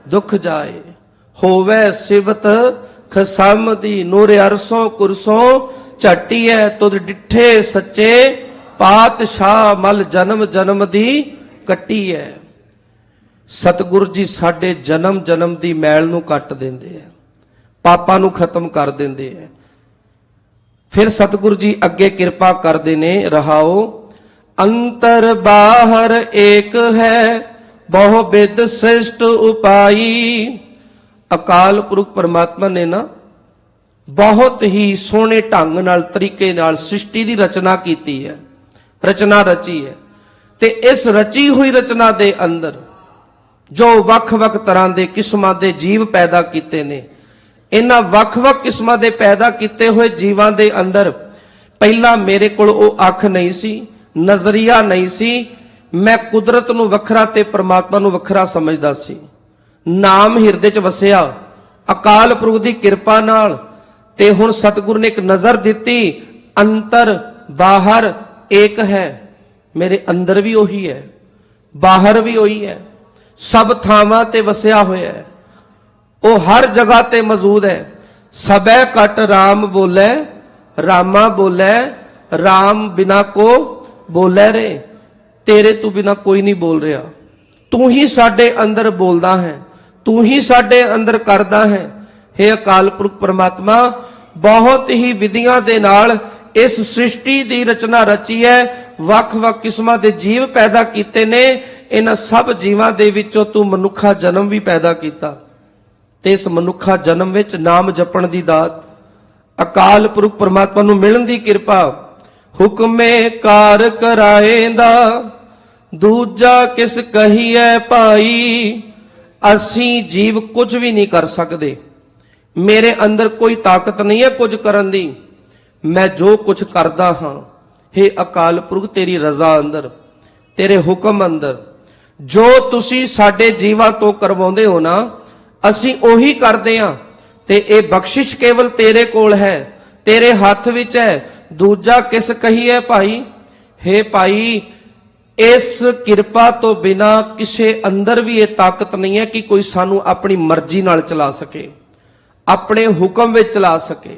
Speaker 1: ਦੁਖ ਜਾਏ। ਹੋਵੇ ਸਿਵਤ ਖਸਮ ਦੀ, ਨੂਰ ਅਰਸੋਂ ਕੁਰਸੋਂ ਝਟੀਐ, ਤੁਧ ਡਿੱਠੇ ਸੱਚੇ ਪਾਤਸ਼ਾਹ, ਮਲ ਜਨਮ ਜਨਮ ਦੀ ਕੱਟੀ ਹੈ। ਸਤਿਗੁਰੂ ਜੀ ਸਾਡੇ ਜਨਮ ਜਨਮ ਦੀ ਮੈਲ ਨੂੰ ਕੱਟ ਦਿੰਦੇ ਆ, ਪਾਪਾਂ ਨੂੰ ਖਤਮ ਕਰ ਦਿੰਦੇ ਆ। ਫਿਰ ਸਤਿਗੁਰੂ ਜੀ ਅੱਗੇ ਕਿਰਪਾ ਕਰਦੇ ਨੇ, ਰਹਾਓ ਅੰਤਰ ਬਾਹਰ ਏਕ ਹੈ, ਬਹੁ ਬਿਦ ਸ੍ਰਿਸ਼ਟ ਉਪਾਈ। ਅਕਾਲ ਪੁਰਖ ਪਰਮਾਤਮਾ ਨੇ ਨਾ ਬਹੁਤ ਹੀ ਸੋਹਣੇ ਢੰਗ ਨਾਲ, ਤਰੀਕੇ ਨਾਲ ਸ੍ਰਿਸ਼ਟੀ ਦੀ ਰਚਨਾ ਕੀਤੀ ਹੈ, ਰਚਨਾ ਰਚੀ ਹੈ। ਤੇ ਇਸ ਰਚੀ ਹੋਈ ਰਚਨਾ ਦੇ ਅੰਦਰ ਜੋ ਵੱਖ-ਵੱਖ ਤਰ੍ਹਾਂ ਦੇ ਕਿਸਮਾਂ ਦੇ ਜੀਵ ਪੈਦਾ ਕੀਤੇ ਨੇ, ਇਹਨਾਂ ਵੱਖ-ਵੱਖ ਕਿਸਮਾਂ ਦੇ ਪੈਦਾ ਕੀਤੇ ਹੋਏ ਜੀਵਾਂ ਦੇ ਅੰਦਰ ਪਹਿਲਾਂ ਮੇਰੇ ਕੋਲ ਉਹ ਅੱਖ ਨਹੀਂ ਸੀ, ਨਜ਼ਰੀਆ ਨਹੀਂ ਸੀ, ਮੈਂ ਕੁਦਰਤ ਨੂੰ ਵੱਖਰਾ ਤੇ ਪ੍ਰਮਾਤਮਾ ਨੂੰ ਵੱਖਰਾ ਸਮਝਦਾ ਸੀ। ਨਾਮ ਹਿਰਦੇ 'ਚ ਵਸਿਆ ਅਕਾਲ ਪੁਰਖ ਦੀ ਕਿਰਪਾ ਨਾਲ, ਤੇ ਹੁਣ ਸਤਿਗੁਰੂ ਨੇ ਇੱਕ ਨਜ਼ਰ ਦਿੱਤੀ, ਅੰਤਰ ਬਾਹਰ ਏਕ ਹੈ। ਮੇਰੇ ਅੰਦਰ ਵੀ ਉਹੀ ਹੈ, ਬਾਹਰ ਵੀ ਉਹੀ ਹੈ, ਸਭ ਥਾਵਾਂ ਤੇ ਵਸਿਆ ਹੋਇਆ ਹੈ, ਉਹ ਹਰ ਜਗ੍ਹਾ ਤੇ ਮੌਜੂਦ ਹੈ। ਸਬੈ ਕਟ ਰਾਮ ਬੋਲੇ, ਰਾਮਾ ਬੋਲੇ, ਰਾਮ ਬਿਨਾ ਕੋ ਬੋਲੇ ਰੇ। ਤੇਰੇ ਤੋਂ ਬਿਨਾ ਕੋਈ ਨਹੀਂ ਬੋਲ ਰਿਹਾ, ਤੂੰ ਹੀ ਸਾਡੇ ਅੰਦਰ ਬੋਲਦਾ ਹੈ, ਤੂੰ ਹੀ ਸਾਡੇ ਅੰਦਰ ਕਰਦਾ ਹੈ। हे ਅਕਾਲ ਪੁਰਖ ਪਰਮਾਤਮਾ, ਬਹੁਤ ਹੀ ਵਿਧੀਆਂ ਦੇ ਨਾਲ ਇਸ ਸ੍ਰਿਸ਼ਟੀ ਦੀ ਰਚਨਾ ਰਚੀ ਹੈ, ਵੱਖ-ਵੱਖ ਕਿਸਮਾਂ ਦੇ ਜੀਵ ਪੈਦਾ ਕੀਤੇ ਨੇ। ਇਹਨਾਂ ਸਭ ਜੀਵਾਂ ਦੇ ਵਿੱਚੋਂ ਤੂੰ ਮਨੁੱਖਾ ਜਨਮ ਵੀ ਪੈਦਾ ਕੀਤਾ, ਤੇ ਇਸ ਮਨੁੱਖਾ ਜਨਮ ਵਿੱਚ ਨਾਮ ਜਪਣ ਦੀ ਦਾਤ, ਅਕਾਲ ਪੁਰਖ ਪਰਮਾਤਮਾ ਨੂੰ ਮਿਲਣ ਦੀ ਕਿਰਪਾ, ਹੁਕਮੇ ਕਾਰ ਕਰਾਏਂਦਾ, ਦੂਜਾ ਕਿਸ ਕਹੀਐ ਭਾਈ। ਅਸੀਂ ਜੀਵ ਕੁਝ ਵੀ ਨਹੀਂ ਕਰ ਸਕਦੇ, ਮੇਰੇ ਅੰਦਰ ਕੋਈ ਤਾਕਤ ਨਹੀਂ ਹੈ ਕੁਝ ਕਰਨ ਦੀ, ਮੈਂ ਜੋ ਕੁਝ ਕਰਦਾ ਹਾਂ, हे ਅਕਾਲ ਪੁਰਖ ਤੇਰੀ ਰਜ਼ਾ ਅੰਦਰ, ਤੇਰੇ ਹੁਕਮ ਅੰਦਰ, ਜੋ ਤੁਸੀਂ ਸਾਡੇ ਜੀਵਾਂ ਤੋਂ ਕਰਵਾਉਂਦੇ ਹੋ ਨਾ, ਅਸੀਂ ਉਹੀ ਕਰਦੇ ਹਾਂ। ਤੇ ਇਹ ਬਖਸ਼ਿਸ਼ ਕੇਵਲ ਤੇਰੇ ਕੋਲ ਹੈ, ਤੇਰੇ ਹੱਥ ਵਿੱਚ ਹੈ, ਦੂਜਾ ਕਿਸ ਕਹੀਏ ਭਾਈ। हे ਭਾਈ, ਇਸ ਕਿਰਪਾ ਤੋਂ ਬਿਨਾ ਕਿਸੇ ਅੰਦਰ ਵੀ ਇਹ ਤਾਕਤ ਨਹੀਂ ਹੈ ਕਿ ਕੋਈ ਸਾਨੂੰ ਆਪਣੀ ਮਰਜ਼ੀ ਨਾਲ ਚਲਾ ਸਕੇ, ਆਪਣੇ ਹੁਕਮ ਵਿੱਚ ਚਲਾ ਸਕੇ।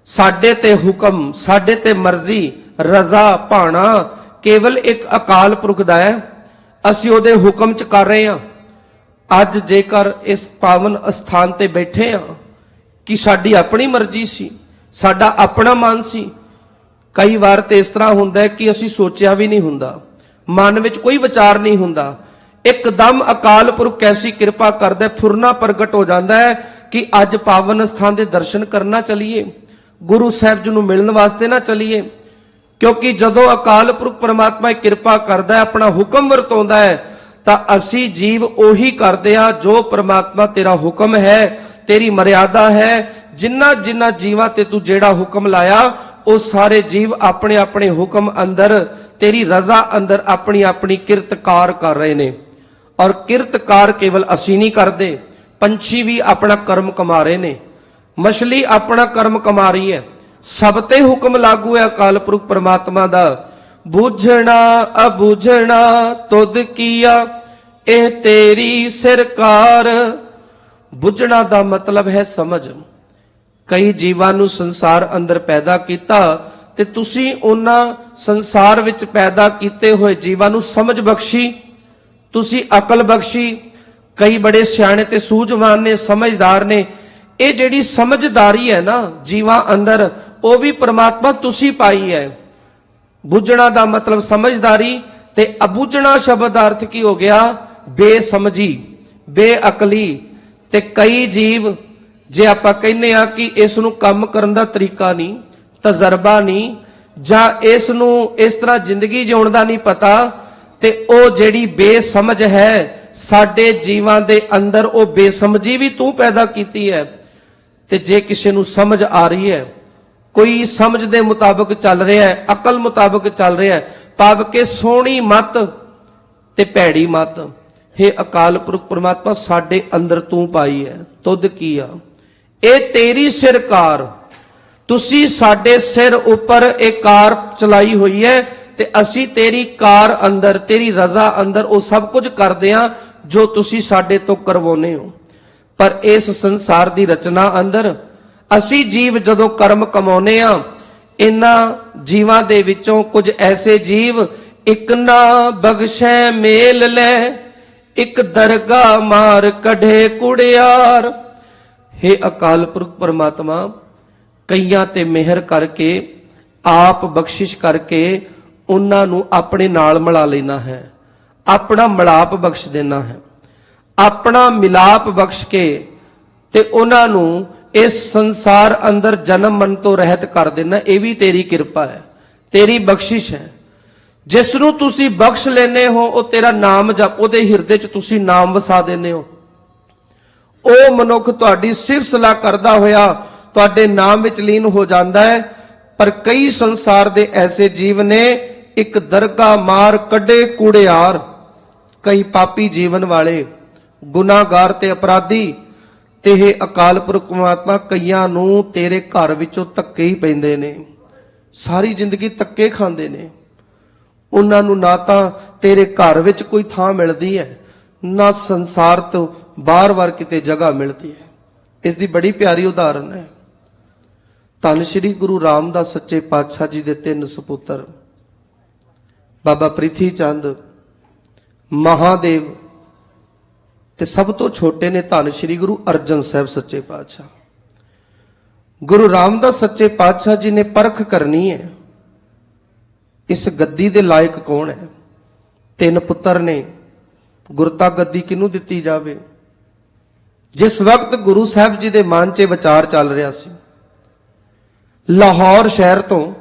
Speaker 1: ਸਾਡੇ ਤੇ ਹੁਕਮ, ਸਾਡੇ ਤੇ ਮਰਜ਼ੀ, ਰਜ਼ਾ ਭਾਣਾ ਕੇਵਲ ਇੱਕ ਅਕਾਲ ਪੁਰਖ ਦਾ ਹੈ। ਅਸੀਂ ਉਹਦੇ ਹੁਕਮ 'ਚ ਕਰ ਰਹੇ ਹਾਂ। ਅੱਜ ਜੇਕਰ ਇਸ ਪਾਵਨ ਅਸਥਾਨ ਤੇ ਬੈਠੇ ਹਾਂ, ਕਿ ਸਾਡੀ ਆਪਣੀ ਮਰਜ਼ੀ ਸੀ, ਸਾਡਾ ਆਪਣਾ ਮਨ ਸੀ। ਕਈ ਵਾਰ ਤੇ ਇਸ ਤਰ੍ਹਾਂ ਹੁੰਦਾ ਹੈ ਕਿ ਅਸੀਂ ਸੋਚਿਆ ਵੀ ਨਹੀਂ ਹੁੰਦਾ, ਮਨ ਵਿੱਚ ਕੋਈ ਵਿਚਾਰ ਨਹੀਂ ਹੁੰਦਾ, ਇੱਕਦਮ ਅਕਾਲ ਪੁਰਖ ਐਸੀ ਕਿਰਪਾ ਕਰਦਾ, ਫੁਰਨਾ ਪ੍ਰਗਟ ਹੋ ਜਾਂਦਾ ਹੈ ਕਿ ਅੱਜ ਪਾਵਨ ਸਥਾਨ ਦੇ ਦਰਸ਼ਨ ਕਰਨਾ ਚਲੀਏ, ਗੁਰੂ ਸਾਹਿਬ ਜੀ ਨੂੰ ਮਿਲਣ ਵਾਸਤੇ ਨਾ ਚਲੀਏ। ਕਿਉਂਕਿ ਜਦੋਂ ਅਕਾਲ ਪੁਰਖ ਪਰਮਾਤਮਾ ਕਿਰਪਾ ਕਰਦਾ ਹੈ, ਆਪਣਾ ਹੁਕਮ ਵਰਤਾਉਂਦਾ ਹੈ, ਤਾਂ ਅਸੀਂ ਜੀਵ ਉਹੀ ਕਰਦੇ ਆ ਜੋ ਪਰਮਾਤਮਾ ਤੇਰਾ ਹੁਕਮ ਹੈ, ਤੇਰੀ ਮਰਿਆਦਾ ਹੈ। ਜਿੰਨਾ ਜਿੰਨਾ ਜੀਵਾਂ ਤੇ ਤੂੰ ਜਿਹੜਾ ਹੁਕਮ ਲਾਇਆ, ਉਹ ਸਾਰੇ ਜੀਵ ਆਪਣੇ ਆਪਣੇ ਹੁਕਮ ਅੰਦਰ, ਤੇਰੀ ਰਜ਼ਾ ਅੰਦਰ ਆਪਣੀ ਆਪਣੀ ਕਿਰਤਕਾਰ ਕਰ ਰਹੇ ਨੇ। ਔਰ ਕਿਰਤਕਾਰ ਕੇਵਲ ਅਸੀਂ ਨਹੀਂ ਕਰਦੇ, ਪੰਛੀ ਵੀ ਆਪਣਾ ਕਰਮ ਕਮਾ ਰਹੇ ਨੇ, ਮਛਲੀ ਆਪਣਾ ਕਰਮ ਕਮਾ ਰਹੀ ਹੈ। ਸਭ ਤੇ ਹੁਕਮ ਲਾਗੂ ਹੈ ਅਕਾਲ ਪੁਰਖ ਪਰਮਾਤਮਾ ਦਾ। ਬੂਝਣਾ ਅਬੂਝਣਾ ਤੁਧ ਕੀਆ, ਇਹ ਤੇਰੀ ਸਰਕਾਰ। ਬੁੱਝਣਾ ਦਾ ਮਤਲਬ ਹੈ ਸਮਝ। ਕਈ ਜੀਵਾਂ ਨੂੰ ਸੰਸਾਰ ਅੰਦਰ ਪੈਦਾ ਕੀਤਾ, ਤੇ ਤੁਸੀਂ ਉਹਨਾਂ ਸੰਸਾਰ ਵਿੱਚ ਪੈਦਾ ਕੀਤੇ ਹੋਏ ਜੀਵਾਂ ਨੂੰ ਸਮਝ ਬਖਸ਼ੀ, ਤੁਸੀਂ ਅਕਲ ਬਖਸ਼ੀ। ਕਈ ਬੜੇ ਸਿਆਣੇ ਤੇ ਸੂਝਵਾਨ ਨੇ, ਸਮਝਦਾਰ ਨੇ। ਇਹ ਜਿਹੜੀ ਸਮਝਦਾਰੀ ਹੈ ਨਾ ਜੀਵਾਂ ਅੰਦਰ, ਉਹ ਵੀ ਪਰਮਾਤਮਾ ਤੁਸੀਂ ਪਾਈ ਹੈ। ਬੁੱਝਣਾ ਦਾ ਮਤਲਬ ਸਮਝਦਾਰੀ, ਤੇ ਅਬੁੱਝਣਾ ਸ਼ਬਦ ਦਾ ਅਰਥ ਕੀ ਹੋ ਗਿਆ? ਬੇਸਮਝੀ, ਬੇਅਕਲੀ। ਤੇ ਕਈ ਜੀਵ ਜੇ ਆਪਾਂ ਕਹਿੰਦੇ ਆ ਕਿ ਇਸ ਨੂੰ ਕੰਮ ਕਰਨ ਦਾ ਤਰੀਕਾ ਨਹੀਂ, ਤਜਰਬਾ ਨਹੀਂ, ਜਾਂ ਇਸ ਨੂੰ ਇਸ ਤਰ੍ਹਾਂ ਜ਼ਿੰਦਗੀ ਜਿਉਣ ਦਾ ਨਹੀਂ ਪਤਾ, ਤੇ ਉਹ ਜਿਹੜੀ ਬੇਸਮਝ ਹੈ ਸਾਡੇ ਜੀਵਾਂ ਦੇ ਅੰਦਰ, ਉਹ ਬੇਸਮਝੀ ਵੀ ਤੂੰ ਪੈਦਾ ਕੀਤੀ ਹੈ। ਤੇ ਜੇ ਕਿਸੇ ਨੂੰ ਸਮਝ ਆ ਰਹੀ ਹੈ, ਕੋਈ ਸਮਝ ਦੇ ਮੁਤਾਬਕ ਚੱਲ ਰਿਹਾ ਹੈ, ਅਕਲ ਮੁਤਾਬਕ ਚੱਲ ਰਿਹਾ ਹੈ, ਭਾਵ ਕਿ ਸੋਹਣੀ ਮਤ ਤੇ ਭੈੜੀ ਮਤ, हे ਅਕਾਲ ਪੁਰਖ ਪ੍ਰਮਾਤਮਾ ਸਾਡੇ ਅੰਦਰ ਤੂੰ ਪਾਈ ਹੈ। ਤੁਧ ਕੀ ਆ ਇਹ ਤੇਰੀ ਸਿਰਕਾਰ, ਤੁਸੀਂ ਸਾਡੇ ਸਿਰ ਉੱਪਰ ਇਹ ਕਾਰ ਚਲਾਈ ਹੋਈ ਹੈ, ਤੇ ਅਸੀਂ ਤੇਰੀ ਕਾਰ ਅੰਦਰ, ਤੇਰੀ ਰਜ਼ਾ ਅੰਦਰ ਉਹ ਸਭ ਕੁਝ ਕਰਦੇ ਹਾਂ ਜੋ ਤੁਸੀਂ ਸਾਡੇ ਤੋਂ ਕਰਵਾਉਨੇ ਹੋ। ਪਰ ਇਸ ਸੰਸਾਰ ਦੀ ਰਚਨਾ ਅੰਦਰ ਅਸੀਂ ਜੀਵ ਜਦੋਂ ਕਰਮ ਕਮਾਉਨੇ ਆ, ਇਹਨਾਂ ਜੀਵਾਂ ਦੇ ਵਿੱਚੋਂ ਕੁਝ ਐਸੇ ਜੀਵ ਇੱਕ ਨਾ ਬਖਸ਼ੈ ਮੇਲ ਲੈ, ਇੱਕ ਦਰਗਾਹ ਮਾਰ ਕਢੇ ਕੁੜਿਆਰ। हे ਅਕਾਲ ਪੁਰਖ ਪਰਮਾਤਮਾ, ਕਈਆਂ ਤੇ ਮਿਹਰ ਕਰਕੇ, ਆਪ ਬਖਸ਼ਿਸ਼ ਕਰਕੇ ਉਹਨਾਂ ਨੂੰ ਆਪਣੇ ਨਾਲ ਮਿਲਾ ਲੈਣਾ ਹੈ, ਆਪਣਾ ਮਿਲਾਪ ਬਖਸ਼ ਦੇਣਾ ਹੈ, ਆਪਣਾ ਮਿਲਾਪ ਬਖਸ਼ ਕੇ ਤੇ ਉਹਨਾਂ ਨੂੰ ਇਸ ਸੰਸਾਰ ਅੰਦਰ ਜਨਮ ਮਰਨ ਤੋਂ ਰਹਿਤ ਕਰ ਦੇਣਾ। ਇਹ ਵੀ ਤੇਰੀ ਕਿਰਪਾ ਹੈ, ਤੇਰੀ ਬਖਸ਼ਿਸ਼ ਹੈ। ਜਿਸ ਨੂੰ ਤੁਸੀਂ ਬਖਸ਼ ਲੈਨੇ ਹੋ, ਉਹ ਤੇਰਾ ਨਾਮ ਜਪ, ਉਹਦੇ ਹਿਰਦੇ 'ਚ ਤੁਸੀਂ ਨਾਮ ਵਸਾ ਦਿੰਦੇ ਹੋ। ਉਹ ਮਨੁੱਖ ਤੁਹਾਡੀ ਸਿਫਤ ਸਲਾਹ ਕਰਦਾ ਹੋਇਆ ਤੁਹਾਡੇ ਨਾਮ ਵਿੱਚ ਲੀਨ ਹੋ ਜਾਂਦਾ ਹੈ। ਪਰ ਕਈ ਸੰਸਾਰ ਦੇ ਐਸੇ ਜੀਵ ਨੇ, ਇੱਕ ਦਰਗਾਹ ਮਾਰ ਕੱਢੇ ਕੂੜਿਆਰ, ਕਈ ਪਾਪੀ ਜੀਵਨ ਵਾਲੇ, ਗੁਨਾਹਗਾਰ ਤੇ ਅਪਰਾਧੀ। ਤੇ ਇਹ ਅਕਾਲ ਪੁਰਖ ਪਰਮਾਤਮਾ, ਕਈਆਂ ਨੂੰ ਤੇਰੇ ਘਰ ਵਿੱਚੋਂ ਧੱਕੇ ਹੀ ਪੈਂਦੇ ਨੇ, ਸਾਰੀ ਜ਼ਿੰਦਗੀ ਧੱਕੇ ਖਾਂਦੇ ਨੇ। ਉਹਨਾਂ ਨੂੰ ਨਾ ਤਾਂ ਤੇਰੇ ਘਰ ਵਿੱਚ ਕੋਈ ਥਾਂ ਮਿਲਦੀ ਹੈ, ਨਾ ਸੰਸਾਰ ਤੋਂ ਬਾਰ-ਬਾਰ ਕਿਤੇ ਜਗ੍ਹਾ ਮਿਲਦੀ ਹੈ। ਇਸ ਦੀ ਬੜੀ ਪਿਆਰੀ ਉਦਾਹਰਨ ਹੈ ਧੰਨ ਸ਼੍ਰੀ ਗੁਰੂ ਰਾਮਦਾਸ ਸੱਚੇ ਪਾਤਸ਼ਾਹ ਜੀ ਦੇ 3 ਸਪੁੱਤਰ, ਬਾਬਾ ਪ੍ਰਿਥੀ ਚੰਦ, ਮਹਾਦੇਵ, ਤੇ ਸਭ ਤੋਂ ਛੋਟੇ ਨੇ ਧੰਨ ਸ਼੍ਰੀ ਗੁਰੂ ਅਰਜਨ ਸਾਹਿਬ ਸੱਚੇ ਪਾਤਸ਼ਾਹ। ਗੁਰੂ ਰਾਮਦਾਸ ਸੱਚੇ ਪਾਤਸ਼ਾਹ ਜੀ ਨੇ ਪਰਖ ਕਰਨੀ ਹੈ ਇਸ ਗੱਦੀ ਦੇ ਲਾਇਕ ਕੌਣ ਹੈ। 3 ਪੁੱਤਰ ਨੇ, ਗੁਰਤਾ ਗੱਦੀ ਕਿਹਨੂੰ ਦਿੱਤੀ ਜਾਵੇ। ਜਿਸ ਵਕਤ ਗੁਰੂ ਸਾਹਿਬ ਜੀ ਦੇ ਮਨ 'ਚ ਵਿਚਾਰ ਚੱਲ ਰਿਹਾ ਸੀ, ਲਾਹੌਰ ਸ਼ਹਿਰ ਤੋਂ,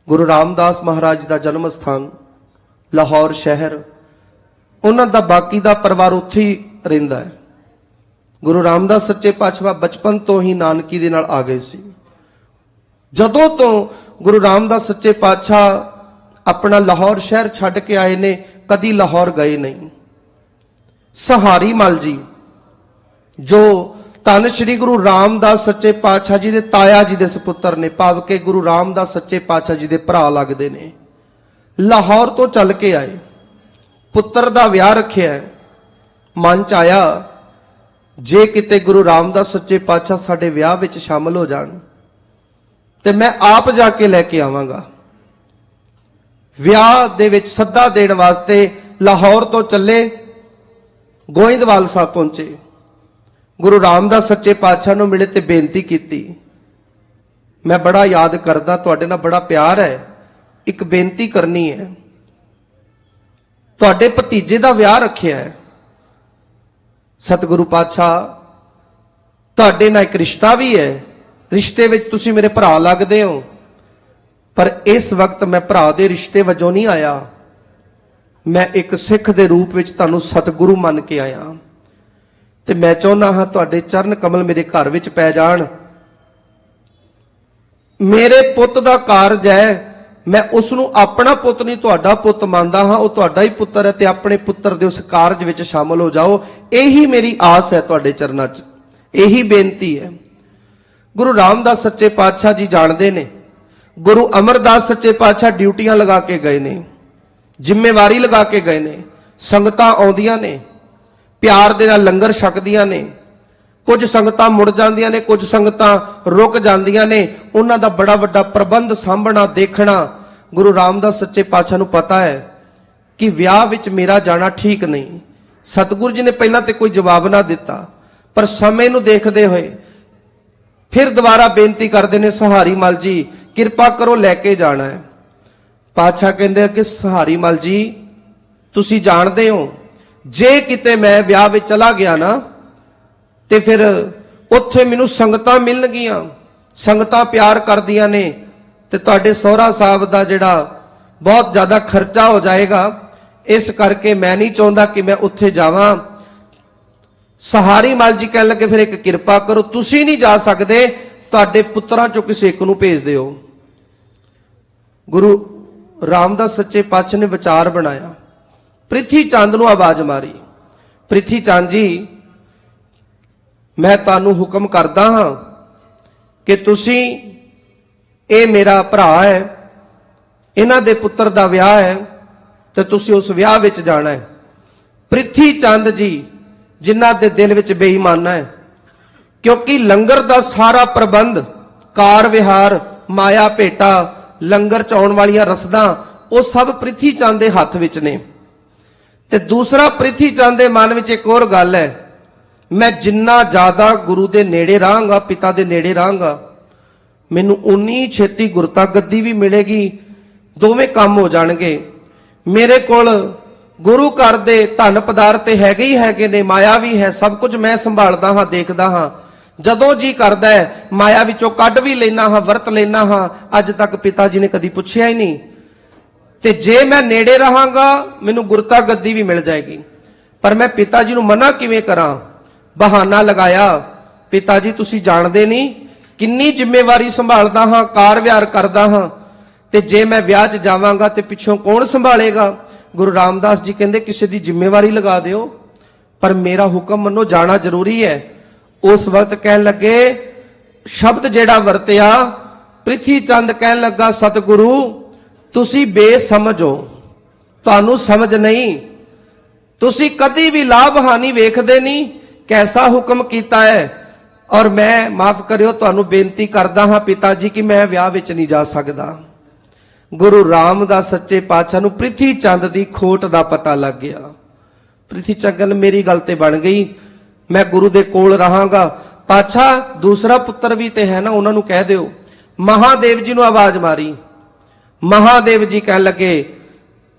Speaker 1: ਗੁਰੂ ਰਾਮਦਾਸ ਮਹਾਰਾਜ ਦਾ ਜਨਮ ਸਥਾਨ ਲਾਹੌਰ ਸ਼ਹਿਰ, ਉਹਨਾਂ ਦਾ ਬਾਕੀ ਦਾ ਪਰਿਵਾਰ ਉੱਥੇ ਹੀ ਰਹਿੰਦਾ ਹੈ। ਗੁਰੂ ਰਾਮਦਾਸ ਸੱਚੇ ਪਾਤਸ਼ਾਹ ਬਚਪਨ ਤੋਂ ਹੀ ਨਾਨਕੀ ਦੇ ਨਾਲ ਆ ਗਏ ਸੀ। ਜਦੋਂ ਤੋਂ ਗੁਰੂ ਰਾਮਦਾਸ ਸੱਚੇ ਪਾਤਸ਼ਾਹ ਆਪਣਾ ਲਾਹੌਰ ਸ਼ਹਿਰ ਛੱਡ ਕੇ ਆਏ ਨੇ, ਕਦੀ ਲਾਹੌਰ ਗਏ ਨਹੀਂ। ਸਹਾਰੀ ਮਲ ਜੀ, ਜੋ ਧੰਨ ਸ਼੍ਰੀ ਗੁਰੂ ਰਾਮਦਾਸ ਸੱਚੇ ਪਾਤਸ਼ਾਹ ਜੀ ਦੇ ਤਾਇਆ ਜੀ ਦੇ ਸੁਪੁੱਤਰ ਨੇ, ਭਾਵ ਕਿ ਗੁਰੂ ਰਾਮਦਾਸ ਸੱਚੇ ਪਾਤਸ਼ਾਹ ਜੀ ਦੇ ਭਰਾ ਲੱਗਦੇ ਨੇ, ਲਾਹੌਰ ਤੋਂ ਚੱਲ ਕੇ ਆਏ। ਪੁੱਤਰ ਦਾ ਵਿਆਹ ਰੱਖਿਆ। ਮਨ 'ਚ ਆਇਆ ਜੇ ਕਿਤੇ ਗੁਰੂ ਰਾਮਦਾਸ ਸੱਚੇ ਪਾਤਸ਼ਾਹ ਸਾਡੇ ਵਿਆਹ ਵਿੱਚ ਸ਼ਾਮਲ ਹੋ ਜਾਣ ਤੇ ਮੈਂ ਆਪ ਜਾ ਕੇ ਲੈ ਕੇ ਆਵਾਂਗਾ। ਵਿਆਹ ਦੇ ਵਿੱਚ ਸੱਦਾ ਦੇਣ ਵਾਸਤੇ ਲਾਹੌਰ ਤੋਂ ਚੱਲੇ, ਗੋਇੰਦਵਾਲ ਸਾਹਿਬ ਪਹੁੰਚੇ। ਗੁਰੂ ਰਾਮਦਾਸ ਸੱਚੇ ਪਾਤਸ਼ਾਹ ਨੂੰ ਮਿਲੇ ਤੇ ਬੇਨਤੀ ਕੀਤੀ, ਮੈਂ ਬੜਾ ਯਾਦ ਕਰਦਾ, ਤੁਹਾਡੇ ਨਾਲ ਬੜਾ ਪਿਆਰ ਹੈ, ਇੱਕ ਬੇਨਤੀ ਕਰਨੀ ਹੈ। ਤੁਹਾਡੇ ਭਤੀਜੇ ਦਾ ਵਿਆਹ ਰੱਖਿਆ ਹੈ, ਸਤਿਗੁਰੂ ਪਾਤਸ਼ਾਹ ਤੁਹਾਡੇ ਨਾਲ ਇੱਕ ਰਿਸ਼ਤਾ ਵੀ ਹੈ, ਰਿਸ਼ਤੇ ਵਿੱਚ ਤੁਸੀਂ ਮੇਰੇ ਭਰਾ ਲੱਗਦੇ ਹੋ, ਪਰ ਇਸ ਵਕਤ ਮੈਂ ਭਰਾ ਦੇ ਰਿਸ਼ਤੇ ਵਜੋਂ ਨਹੀਂ ਆਇਆ, ਮੈਂ ਇੱਕ ਸਿੱਖ ਦੇ ਰੂਪ ਵਿੱਚ ਤੁਹਾਨੂੰ ਸਤਿਗੁਰੂ ਮੰਨ ਕੇ ਆਇਆ, ਤੇ ਮੈਂ ਚਾਹੁੰਦਾ ਹਾਂ ਤੁਹਾਡੇ ਚਰਨ ਕਮਲ ਮੇਰੇ ਘਰ ਵਿੱਚ ਪੈ ਜਾਣ। ਮੇਰੇ ਪੁੱਤ ਦਾ ਕਾਰਜ ਹੈ, ਮੈਂ ਉਸ ਨੂੰ ਆਪਣਾ ਪੁੱਤ ਨਹੀਂ ਤੁਹਾਡਾ ਪੁੱਤ ਮੰਨਦਾ ਹਾਂ, ਉਹ ਤੁਹਾਡਾ ਹੀ ਪੁੱਤਰ ਹੈ, ਤੇ ਆਪਣੇ ਪੁੱਤਰ ਦੇ ਉਸ ਕਾਰਜ ਵਿੱਚ ਸ਼ਾਮਲ ਹੋ ਜਾਓ। ਇਹੀ ਮੇਰੀ ਆਸ ਹੈ ਤੁਹਾਡੇ ਚਰਨਾਂ 'ਚ, ਇਹੀ ਬੇਨਤੀ ਹੈ। ਗੁਰੂ ਰਾਮਦਾਸ ਸੱਚੇ ਪਾਤਸ਼ਾਹ ਜੀ ਜਾਣਦੇ ਨੇ, ਗੁਰੂ ਅਮਰਦਾਸ ਸੱਚੇ ਪਾਤਸ਼ਾਹ ਡਿਊਟੀਆਂ ਲਗਾ ਕੇ ਗਏ ਨੇ, ਜ਼ਿੰਮੇਵਾਰੀ ਲਗਾ ਕੇ ਗਏ ਨੇ, ਸੰਗਤਾਂ ਆਉਂਦੀਆਂ ਨੇ, ਪਿਆਰ ਦੇ ਨਾਲ ਲੰਗਰ ਛਕਦੀਆਂ ਨੇ, ਕੁਝ ਸੰਗਤਾਂ ਮੁੜ ਜਾਂਦੀਆਂ ਨੇ, ਕੁਝ ਸੰਗਤਾਂ ਰੁਕ ਜਾਂਦੀਆਂ ਨੇ। ਉਹਨਾਂ ਦਾ ਬੜਾ ਵੱਡਾ ਪ੍ਰਬੰਧ ਸਾਂਭਣਾ, ਦੇਖਣਾ। ਗੁਰੂ ਰਾਮਦਾਸ ਸੱਚੇ ਪਾਤਸ਼ਾਹ ਨੂੰ ਪਤਾ ਹੈ ਕਿ ਵਿਆਹ ਵਿੱਚ ਮੇਰਾ ਜਾਣਾ ਠੀਕ ਨਹੀਂ। ਸਤਿਗੁਰੂ ਜੀ ਨੇ ਪਹਿਲਾਂ ਤੇ ਕੋਈ ਜਵਾਬ ਨਾ ਦਿੱਤਾ, ਪਰ ਸਮੇਂ ਨੂੰ ਦੇਖਦੇ ਹੋਏ ਫਿਰ ਦੁਬਾਰਾ ਬੇਨਤੀ ਕਰਦੇ ਨੇ, ਸਹਾਰੀ ਮਲ ਜੀ ਕਿਰਪਾ ਕਰੋ ਲੈ ਕੇ ਜਾਣਾ ਹੈ। ਪਾਤਸ਼ਾਹ ਕਹਿੰਦੇ ਕਿ ਸਹਾਰੀ ਮਲ ਜੀ ਤੁਸੀਂ ਜਾਣਦੇ ਹੋ ਜੇ ਕਿਤੇ ਮੈਂ ਵਿਆਹ ਵਿੱਚ ਚਲਾ ਗਿਆ ਨਾ ਤੇ ਫਿਰ ਉੱਥੇ ਮੈਨੂੰ ਸੰਗਤਾਂ ਮਿਲਣਗੀਆਂ, ਸੰਗਤਾਂ ਪਿਆਰ ਕਰਦੀਆਂ ਨੇ ਤੇ ਤੁਹਾਡੇ ਸਹੁਰਾ ਸਾਹਿਬ ਦਾ ਜਿਹੜਾ ਬਹੁਤ ਜ਼ਿਆਦਾ ਖਰਚਾ ਹੋ ਜਾਏਗਾ, ਇਸ ਕਰਕੇ ਮੈਂ ਨਹੀਂ ਚਾਹੁੰਦਾ ਕਿ ਮੈਂ ਉੱਥੇ ਜਾਵਾਂ। ਸਹਾਰੀ ਮਲ ਜੀ ਕਹਿਣ ਲੱਗੇ ਫਿਰ ਇੱਕ ਕਿਰਪਾ ਕਰੋ, ਤੁਸੀਂ ਨਹੀਂ ਜਾ ਸਕਦੇ, ਤੁਹਾਡੇ ਪੁੱਤਰਾਂ ਚੋਂ ਕਿਸੇ ਇੱਕ ਨੂੰ ਭੇਜ ਦਿਓ। ਗੁਰੂ ਰਾਮਦਾਸ ਸੱਚੇ ਪਾਤਸ਼ਾਹ ਨੇ ਵਿਚਾਰ ਬਣਾਇਆ, ਪ੍ਰਿਥੀ ਚੰਦ ਨੂੰ ਆਵਾਜ਼ ਮਾਰੀ, ਪ੍ਰਿਥੀ ਚੰਦ ਜੀ ਮੈਂ ਤੁਹਾਨੂੰ ਹੁਕਮ ਕਰਦਾ ਹਾਂ ਕਿ ਤੁਸੀਂ, ਇਹ ਮੇਰਾ ਭਰਾ ਹੈ, ਇਹਨਾਂ ਦੇ ਪੁੱਤਰ ਦਾ ਵਿਆਹ ਹੈ ਤੇ ਤੁਸੀਂ ਉਸ ਵਿਆਹ ਵਿੱਚ ਜਾਣਾ ਹੈ। ਪ੍ਰਿਥੀ ਚੰਦ ਜੀ ਜਿਨ੍ਹਾਂ ਦੇ ਦਿਲ ਵਿੱਚ ਬੇਈਮਾਨਾ ਹੈ, ਕਿਉਂਕਿ ਲੰਗਰ ਦਾ ਸਾਰਾ ਪ੍ਰਬੰਧ, ਕਾਰ ਵਿਹਾਰ, ਮਾਇਆ ਭੇਟਾ, ਲੰਗਰ ਚ ਆਉਣ ਵਾਲੀਆਂ ਰਸਦਾਂ, ਉਹ ਸਭ ਪ੍ਰਿਥੀ ਚੰਦ ਦੇ ਹੱਥ ਵਿੱਚ ਨੇ। ਤੇ ਦੂਸਰਾ, ਪ੍ਰਿਥੀ ਚੰਦ ਦੇ ਮਨ ਵਿੱਚ ਇੱਕ ਹੋਰ ਗੱਲ ਹੈ, ਮੈਂ ਜਿੰਨਾ ਜ਼ਿਆਦਾ ਗੁਰੂ ਦੇ ਨੇੜੇ ਰਹਾਂਗਾ, ਪਿਤਾ ਦੇ ਨੇੜੇ ਰਹਾਂਗਾ, ਮੈਨੂੰ ਉਨੀ ਛੇਤੀ ਗੁਰਤਾ ਗੱਦੀ ਵੀ ਮਿਲੇਗੀ, ਦੋਵੇਂ ਕੰਮ ਹੋ ਜਾਣਗੇ। ਮੇਰੇ ਕੋਲ ਗੁਰੂ ਘਰ ਦੇ ਧਨ ਪਦਾਰਥ ਤੇ ਹੈਗੇ ਹੀ ਹੈਗੇ ਨੇ, ਮਾਇਆ ਵੀ ਹੈ, ਸਭ ਕੁਝ ਮੈਂ ਸੰਭਾਲਦਾ ਹਾਂ, ਦੇਖਦਾ ਹਾਂ, ਜਦੋਂ ਜੀ ਕਰਦਾ ਹੈ ਮਾਇਆ ਵਿੱਚੋਂ ਕੱਢ ਵੀ ਲੈਣਾ ਹਾਂ, ਵਰਤ ਲੈਣਾ ਹਾਂ। ਅੱਜ ਤੱਕ ਪਿਤਾ ਜੀ ਨੇ ਕਦੀ ਪੁੱਛਿਆ ਹੀ ਨਹੀਂ। ਤੇ ਜੇ ਮੈਂ ਨੇੜੇ ਰਹਾਂਗਾ ਮੈਨੂੰ ਗੁਰਤਾ ਗੱਦੀ ਵੀ ਮਿਲ ਜਾਏਗੀ। ਪਰ ਮੈਂ ਪਿਤਾ ਜੀ ਨੂੰ ਮਨਾ ਕਿਵੇਂ ਕਰਾਂ? ਬਹਾਨਾ ਲਗਾਇਆ, ਪਿਤਾ ਜੀ ਤੁਸੀਂ ਜਾਣਦੇ ਨਹੀਂ ਕਿੰਨੀ ਜ਼ਿੰਮੇਵਾਰੀ ਸੰਭਾਲਦਾ ਹਾਂ, ਕਾਰ ਵਿਹਾਰ ਕਰਦਾ ਹਾਂ, ਤੇ ਜੇ ਮੈਂ ਵਿਆਹ 'ਚ ਜਾਵਾਂਗਾ ਤੇ ਪਿੱਛੋਂ ਕੌਣ ਸੰਭਾਲੇਗਾ? ਗੁਰੂ ਰਾਮਦਾਸ ਜੀ ਕਹਿੰਦੇ ਕਿਸੇ ਦੀ ਜ਼ਿੰਮੇਵਾਰੀ ਲਗਾ ਦਿਓ, ਪਰ ਮੇਰਾ ਹੁਕਮ ਮੰਨੋ, ਜਾਣਾ ਜ਼ਰੂਰੀ ਹੈ। ਉਸ ਵਕਤ ਕਹਿਣ ਲੱਗੇ, ਸ਼ਬਦ ਜਿਹੜਾ ਵਰਤਿਆ, ਪ੍ਰਿਥੀ ਚੰਦ ਕਹਿਣ ਲੱਗਾ, ਸਤਿਗੁਰੂ ਤੁਸੀਂ ਬੇਸਮਝ ਹੋ, ਤੁਹਾਨੂੰ ਸਮਝ ਨਹੀਂ, ਤੁਸੀਂ ਕਦੀ ਵੀ ਲਾਭ ਹਾਨੀ ਵੇਖਦੇ ਨਹੀਂ, ਕੈਸਾ ਹੁਕਮ ਕੀਤਾ ਹੈ। ਔਰ ਮੈਂ ਮਾਫ ਕਰਿਓ ਤੁਹਾਨੂੰ ਬੇਨਤੀ ਕਰਦਾ ਹਾਂ ਪਿਤਾ ਜੀ ਕਿ ਮੈਂ ਵਿਆਹ ਵਿੱਚ ਨਹੀਂ ਜਾ ਸਕਦਾ। ਗੁਰੂ ਰਾਮਦਾਸ ਸੱਚੇ ਪਾਤਸ਼ਾਹ ਨੂੰ ਪ੍ਰਿਥੀ ਚੰਦ ਦੀ ਖੋਟ ਦਾ ਪਤਾ ਲੱਗ ਗਿਆ। ਪ੍ਰਿਥੀ ਚੰਦ ਕਹਿੰਦਾ ਮੇਰੀ ਗੱਲ ਤੇ ਬਣ ਗਈ, ਮੈਂ ਗੁਰੂ ਦੇ ਕੋਲ ਰਹਾਂਗਾ। ਪਾਤਸ਼ਾਹ ਦੂਸਰਾ ਪੁੱਤਰ ਵੀ ਤੇ ਹੈ ਨਾ, ਉਹਨਾਂ ਨੂੰ ਕਹਿ ਦਿਓ। ਮਹਾਦੇਵ ਜੀ ਨੂੰ ਆਵਾਜ਼ ਮਾਰੀ, ਮਹਾਦੇਵ ਜੀ ਕਹਿਣ ਲੱਗੇ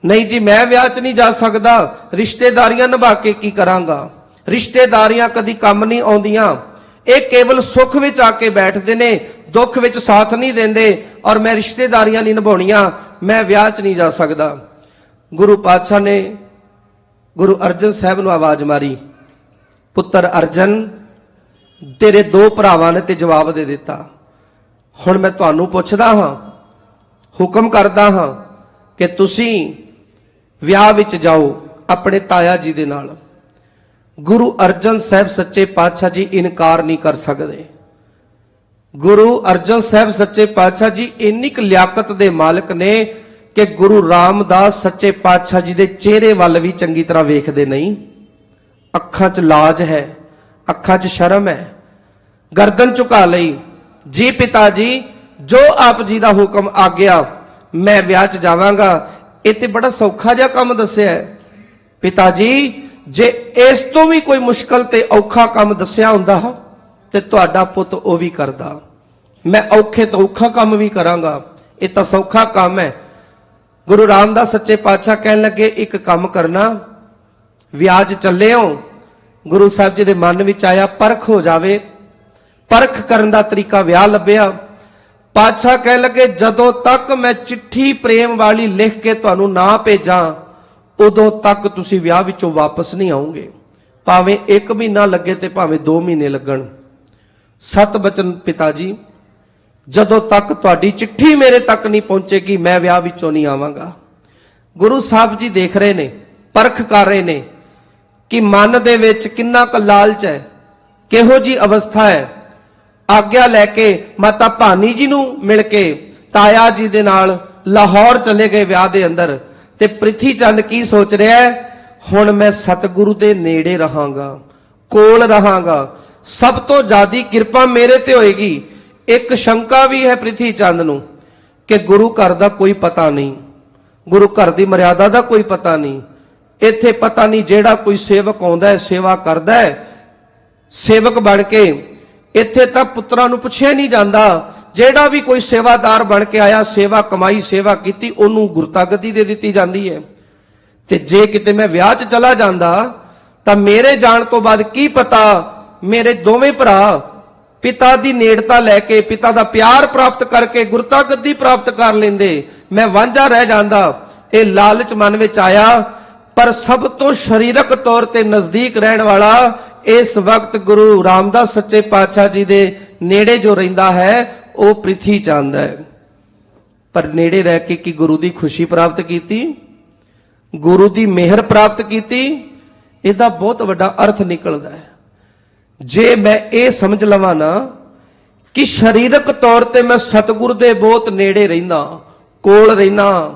Speaker 1: ਨਹੀਂ ਜੀ ਮੈਂ ਵਿਆਹ 'ਚ ਨਹੀਂ ਜਾ ਸਕਦਾ, ਰਿਸ਼ਤੇਦਾਰੀਆਂ ਨਿਭਾ ਕੇ ਕੀ ਕਰਾਂਗਾ? ਰਿਸ਼ਤੇਦਾਰੀਆਂ ਕਦੀ ਕੰਮ ਨਹੀਂ ਆਉਂਦੀਆਂ, ਇਹ ਕੇਵਲ ਸੁੱਖ ਵਿੱਚ ਆ ਕੇ ਬੈਠਦੇ ਨੇ, ਦੁੱਖ ਵਿੱਚ ਸਾਥ ਨਹੀਂ ਦਿੰਦੇ, ਔਰ ਮੈਂ ਰਿਸ਼ਤੇਦਾਰੀਆਂ ਨਹੀਂ ਨਿਭਾਉਣੀਆਂ, ਮੈਂ ਵਿਆਹ 'ਚ ਨਹੀਂ ਜਾ ਸਕਦਾ। ਗੁਰੂ ਪਾਤਸ਼ਾਹ ਨੇ ਗੁਰੂ ਅਰਜਨ ਸਾਹਿਬ ਨੂੰ ਆਵਾਜ਼ ਮਾਰੀ, ਪੁੱਤਰ ਅਰਜਨ ਤੇਰੇ ਦੋ ਭਰਾਵਾਂ ਨੇ ਤੇ ਜਵਾਬ ਦੇ ਦਿੱਤਾ, ਹੁਣ ਮੈਂ ਤੁਹਾਨੂੰ ਪੁੱਛਦਾ ਹਾਂ, ਹੁਕਮ ਕਰਦਾ ਹਾਂ ਕਿ ਤੁਸੀਂ ਵਿਆਹ ਵਿੱਚ ਜਾਓ ਆਪਣੇ ਤਾਇਆ ਜੀ ਦੇ ਨਾਲ। ਗੁਰੂ ਅਰਜਨ ਸਾਹਿਬ ਸੱਚੇ ਪਾਤਸ਼ਾਹ ਜੀ ਇਨਕਾਰ ਨਹੀਂ ਕਰ ਸਕਦੇ। ਗੁਰੂ ਅਰਜਨ ਸਾਹਿਬ ਸੱਚੇ ਪਾਤਸ਼ਾਹ ਜੀ ਇੰਨੀ ਕੁ ਲਿਆਕਤ ਦੇ ਮਾਲਕ ਨੇ ਕਿ ਗੁਰੂ ਰਾਮਦਾਸ ਸੱਚੇ ਪਾਤਸ਼ਾਹ ਜੀ ਦੇ ਚਿਹਰੇ ਵੱਲ ਵੀ ਚੰਗੀ ਤਰ੍ਹਾਂ ਵੇਖਦੇ ਨਹੀਂ। ਅੱਖਾਂ 'ਚ ਲਾਜ ਹੈ, ਅੱਖਾਂ 'ਚ ਸ਼ਰਮ ਹੈ, ਗਰਦਨ ਝੁਕਾ ਲਈ, ਜੀ ਪਿਤਾ ਜੀ ਜੋ ਆਪ ਜੀ ਦਾ ਹੁਕਮ ਆ ਗਿਆ ਮੈਂ ਵਿਆਹ 'ਚ ਜਾਵਾਂਗਾ। ਇਹ ਤੇ ਬੜਾ ਸੌਖਾ ਜਿਹਾ ਕੰਮ ਦੱਸਿਆ ਹੈ ਪਿਤਾ ਜੀ, ਜੇ ਇਸ ਤੋਂ ਵੀ ਕੋਈ ਮੁਸ਼ਕਲ ਤੇ ਔਖਾ ਕੰਮ ਦੱਸਿਆ ਹੁੰਦਾ ਤੇ ਤੁਹਾਡਾ ਪੁੱਤ ਉਹ ਵੀ ਕਰਦਾ। ਮੈਂ ਔਖੇ ਤੋਂ ਔਖਾ ਕੰਮ ਵੀ ਕਰਾਂਗਾ, ਇਹ ਤਾਂ ਸੌਖਾ ਕੰਮ ਹੈ। ਗੁਰੂ ਰਾਮਦਾਸ ਸੱਚੇ ਪਾਤਸ਼ਾਹ ਕਹਿਣ ਲੱਗੇ ਇੱਕ ਕੰਮ ਕਰਨਾ, ਵਿਆਹ 'ਚ ਚੱਲੇ ਹੋ। ਗੁਰੂ ਸਾਹਿਬ ਜੀ ਦੇ ਮਨ ਵਿੱਚ ਆਇਆ ਪਰਖ ਹੋ ਜਾਵੇ, ਪਰਖ ਕਰਨ ਦਾ ਤਰੀਕਾ ਵਿਆਹ ਲੱਭਿਆ। ਪਾਤਸ਼ਾਹ ਕਹਿਣ ਲੱਗੇ ਜਦੋਂ ਤੱਕ ਮੈਂ ਚਿੱਠੀ ਪ੍ਰੇਮ ਵਾਲੀ ਲਿਖ ਕੇ ਤੁਹਾਨੂੰ ਨਾ ਭੇਜਾਂ ਉਦੋਂ ਤੱਕ ਤੁਸੀਂ ਵਿਆਹ ਵਿੱਚੋਂ ਵਾਪਸ ਨਹੀਂ ਆਉਂਗੇ, ਭਾਵੇਂ 1 ਮਹੀਨਾ ਲੱਗੇ ਤੇ ਭਾਵੇਂ 2 ਮਹੀਨੇ ਲੱਗਣ। ਸਤ ਬਚਨ ਪਿਤਾ ਜੀ, ਜਦੋਂ ਤੱਕ ਤੁਹਾਡੀ ਚਿੱਠੀ ਮੇਰੇ ਤੱਕ ਨਹੀਂ ਪਹੁੰਚੇਗੀ ਮੈਂ ਵਿਆਹ ਵਿੱਚੋਂ ਨਹੀਂ ਆਵਾਂਗਾ। ਗੁਰੂ ਸਾਹਿਬ ਜੀ ਦੇਖ ਰਹੇ ਨੇ, ਪਰਖ ਕਰ ਰਹੇ ਨੇ ਕਿ ਮਨ ਦੇ ਵਿੱਚ ਕਿੰਨਾ ਕੁ ਲਾਲਚ ਹੈ, ਕਿਹੋ ਜੀ ਅਵਸਥਾ ਹੈ। ਆਗਿਆ ਲੈ ਕੇ ਮਾਤਾ ਭਾਨੀ ਜੀ ਨੂੰ ਮਿਲ ਕੇ ਤਾਇਆ ਜੀ ਦੇ ਨਾਲ ਲਾਹੌਰ ਚਲੇ ਗਏ ਵਿਆਹ ਦੇ ਅੰਦਰ। ਤੇ ਪ੍ਰਿਥੀ ਚੰਦ ਕੀ ਸੋਚ ਰਿਹਾ ਹੈ, ਹੁਣ ਮੈਂ ਸਤਿਗੁਰੂ ਦੇ ਨੇੜੇ ਰਹਾਂਗਾ, ਕੋਲ ਰਹਾਂਗਾ, ਸਭ ਤੋਂ ਜ਼ਿਆਦੀ ਕਿਰਪਾ ਮੇਰੇ ਤੇ ਹੋਏਗੀ। ਇੱਕ ਸ਼ੰਕਾ ਵੀ ਹੈ ਪ੍ਰਿਥੀ ਚੰਦ ਨੂੰ ਕਿ ਗੁਰੂ ਘਰ ਦਾ ਕੋਈ ਪਤਾ ਨਹੀਂ, ਗੁਰੂ ਘਰ ਦੀ ਮਰਿਆਦਾ ਦਾ ਕੋਈ ਪਤਾ ਨਹੀਂ। ਇੱਥੇ ਪਤਾ ਨਹੀਂ ਜਿਹੜਾ ਕੋਈ ਸੇਵਕ ਆਉਂਦਾ ਹੈ ਸੇਵਾ ਕਰਦਾ ਹੈ, ਸੇਵਕ ਬਣ ਕੇ ਇੱਥੇ ਤਾਂ ਪੁੱਤਰਾਂ ਨੂੰ ਪੁੱਛਿਆ ਨਹੀਂ ਜਾਂਦਾ, ਜਿਹੜਾ ਵੀ ਕੋਈ ਸੇਵਾਦਾਰ ਬਣ ਕੇ ਆਇਆ, ਸੇਵਾ ਕਮਾਈ, ਸੇਵਾ ਕੀਤੀ, ਉਹਨੂੰ ਗੁਰਤਾ ਗੱਦੀ ਦੇ ਦਿੱਤੀ ਜਾਂਦੀ ਹੈ। ਤੇ ਜੇ ਕਿਤੇ ਮੈਂ ਵਿਆਹ 'ਚ ਚਲਾ ਜਾਂਦਾ ਤਾਂ ਮੇਰੇ ਜਾਣ ਤੋਂ ਬਾਅਦ ਕੀ ਪਤਾ ਮੇਰੇ ਦੋਵੇਂ ਭਰਾ ਪਿਤਾ ਦੀ ਨੇੜਤਾ ਲੈ ਕੇ, ਪਿਤਾ ਦਾ ਪਿਆਰ ਪ੍ਰਾਪਤ ਕਰਕੇ ਗੁਰਤਾ ਗੱਦੀ ਪ੍ਰਾਪਤ ਕਰ ਲੈਂਦੇ, ਮੈਂ ਵਾਂਝਾ ਰਹਿ ਜਾਂਦਾ। ਇਹ ਲਾਲਚ ਮਨ ਵਿੱਚ ਆਇਆ। ਪਰ ਸਭ ਤੋਂ ਸਰੀਰਕ ਤੌਰ ਤੇ ਨਜ਼ਦੀਕ ਰਹਿਣ ਵਾਲਾ ਇਸ ਵਕਤ ਗੁਰੂ ਰਾਮਦਾਸ ਸੱਚੇ ਪਾਤਸ਼ਾਹ ਜੀ ਦੇ ਨੇੜੇ ਜੋ ਰਹਿੰਦਾ ਹੈ ਉਹ ਪ੍ਰਿਥੀ ਚੰਦ ਹੈ। ਪਰ ਨੇੜੇ ਰਹਿ ਕੇ ਕੀ ਗੁਰੂ ਦੀ ਖੁਸ਼ੀ ਪ੍ਰਾਪਤ ਕੀਤੀ, ਗੁਰੂ ਦੀ ਮਿਹਰ ਪ੍ਰਾਪਤ ਕੀਤੀ? ਇਹਦਾ ਬਹੁਤ ਵੱਡਾ ਅਰਥ ਨਿਕਲਦਾ ਹੈ। ਜੇ ਮੈਂ ਇਹ ਸਮਝ ਲਵਾਂ ਨਾ ਕਿ ਸਰੀਰਕ ਤੌਰ ਤੇ ਮੈਂ ਸਤਿਗੁਰ ਦੇ ਬਹੁਤ ਨੇੜੇ ਰਹਿੰਦਾ, ਕੋਲ ਰਹਿਣਾ,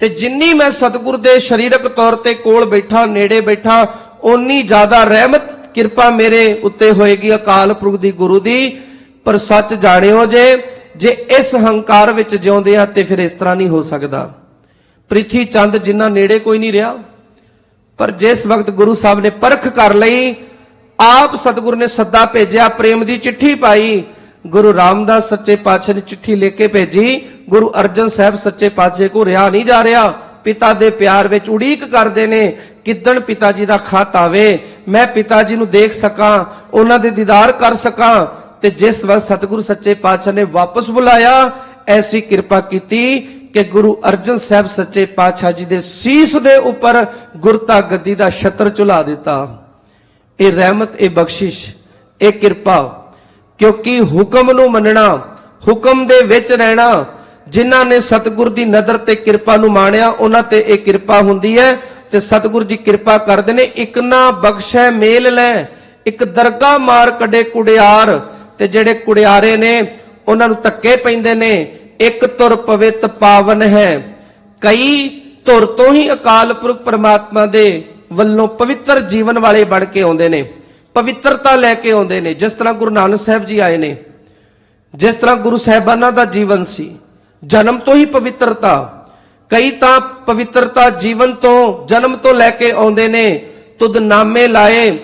Speaker 1: ਤੇ ਜਿੰਨੀ ਮੈਂ ਸਤਿਗੁਰ ਦੇ ਸਰੀਰਕ ਤੌਰ ਤੇ ਕੋਲ ਬੈਠਾ, ਨੇੜੇ ਬੈਠਾ, ਓਨੀ ਜ਼ਿਆਦਾ ਰਹਿਮਤ ਕਿਰਪਾ ਮੇਰੇ ਉੱਤੇ ਹੋਏਗੀ ਅਕਾਲ ਪੁਰਖ ਦੀ, ਗੁਰੂ ਦੀ। ਪਰ ਸੱਚ ਜਾਣਿਓ ਜੇ ਇਸ ਹੰਕਾਰ ਵਿੱਚ ਜਿਉਂਦੇ ਆ ਤੇ ਫਿਰ ਇਸ ਤਰ੍ਹਾਂ ਨਹੀਂ ਹੋ ਸਕਦਾ। ਪ੍ਰਿਥੀ ਚੰਦ ਜਿੰਨਾ ਨੇੜੇ ਕੋਈ ਨਹੀਂ ਰਿਹਾ, ਪਰ ਜਿਸ ਵਕਤ ਗੁਰੂ ਸਾਹਿਬ ਨੇ ਪਰਖ ਕਰ ਲਈ, ਆਪ ਸਤਿਗੁਰ ਨੇ ਸੱਦਾ ਭੇਜਿਆ, ਪ੍ਰੇਮ ਦੀ ਚਿੱਠੀ ਪਾਈ। ਗੁਰੂ ਰਾਮਦਾਸ ਸੱਚੇ ਪਾਤਸ਼ਾਹ ਨੇ ਚਿੱਠੀ ਲਿਖ ਕੇ ਭੇਜੀ, ਗੁਰੂ ਅਰਜਨ ਸਾਹਿਬ ਸੱਚੇ ਪਾਤਸ਼ਾਹ ਕੋ ਰਿਹਾ ਨਹੀਂ ਜਾ ਰਿਹਾ, ਪਿਤਾ ਦੇ ਪਿਆਰ ਵਿੱਚ ਉਡੀਕ ਕਰਦੇ ਨੇ ਕਿਦਣ ਪਿਤਾ ਜੀ ਦਾ ਖਤ ਆਵੇ, ਮੈਂ ਪਿਤਾ ਜੀ ਨੂੰ ਦੇਖ ਸਕਾਂ, ਉਹਨਾਂ ਦੇ ਦੀਦਾਰ ਕਰ ਸਕਾਂ। ਤੇ ਜਿਸ ਵਕਤ ਸਤਿਗੁਰੂ ਸੱਚੇ ਪਾਤਸ਼ਾਹ ਨੇ ਵਾਪਸ ਬੁਲਾਇਆ, ਐਸੀ ਕਿਰਪਾ ਕੀਤੀ ਕਿ ਗੁਰੂ ਅਰਜਨ ਸਾਹਿਬ ਸੱਚੇ ਪਾਤਸ਼ਾਹ ਜੀ ਦੇ ਸੀਸ ਦੇ ਉੱਪਰ ਗੁਰਤਾ ਗੱਦੀ ਦਾ ਛਤਰ ਝੁਲਾ ਦਿੱਤਾ। ਇਹ ਰਹਿਮਤ, ਇਹ ਬਖਸ਼ਿਸ਼, ਇਹ ਕਿਰਪਾ, ਕਿਉਂਕਿ ਹੁਕਮ ਨੂੰ ਮੰਨਣਾ, ਹੁਕਮ ਦੇ ਵਿੱਚ ਰਹਿਣਾ, ਜਿਨ੍ਹਾਂ ਨੇ ਸਤਿਗੁਰ ਦੀ ਨਦਰ ਤੇ ਕਿਰਪਾ ਨੂੰ ਮਾਣਿਆ ਉਹਨਾਂ ਤੇ ਇਹ ਕਿਰਪਾ ਹੁੰਦੀ ਹੈ। ਤੇ ਸਤਿਗੁਰ ਜੀ ਕਿਰਪਾ ਕਰਦੇ ਨੇ, ਇੱਕ ਨਾ ਬਖਸ਼ੈ ਮੇਲ ਲੈ, ਇੱਕ ਦਰਗਾਹ ਮਾਰ ਕੱਢੇ ਕੁੜਿਆਰ। ਤੇ ਜਿਹੜੇ ਕੁੜਿਆਰੇ ਨੇ ਉਹਨਾਂ ਨੂੰ ਧੱਕੇ ਪੈਂਦੇ ਨੇ। ਇੱਕ ਤੁਰ ਪਵਿੱਤ ਪਾਵਨ ਹੈ, ਕਈ ਧੁਰ ਤੋਂ ਹੀ ਅਕਾਲ ਪੁਰਖ ਪਰਮਾਤਮਾ ਦੇ ਵੱਲੋਂ ਪਵਿੱਤਰ ਜੀਵਨ ਵਾਲੇ ਬਣ ਕੇ ਆਉਂਦੇ ਨੇ, ਪਵਿੱਤਰਤਾ ਲੈ ਕੇ ਆਉਂਦੇ ਨੇ। ਜਿਸ ਤਰ੍ਹਾਂ ਗੁਰੂ ਨਾਨਕ ਸਾਹਿਬ ਜੀ ਆਏ ਨੇ, ਜਿਸ ਤਰ੍ਹਾਂ ਗੁਰੂ ਸਾਹਿਬਾਨਾਂ ਦਾ ਜੀਵਨ ਸੀ, ਜਨਮ ਤੋਂ ਹੀ ਪਵਿੱਤਰਤਾ। ਕਈ ਤਾਂ ਪਵਿੱਤਰਤਾ ਜੀਵਨ ਤੋਂ, ਜਨਮ ਤੋਂ ਲੈ ਕੇ ਆਉਂਦੇ ਨੇ। ਤੁਧ ਨਾਮੇ ਲਾਏ,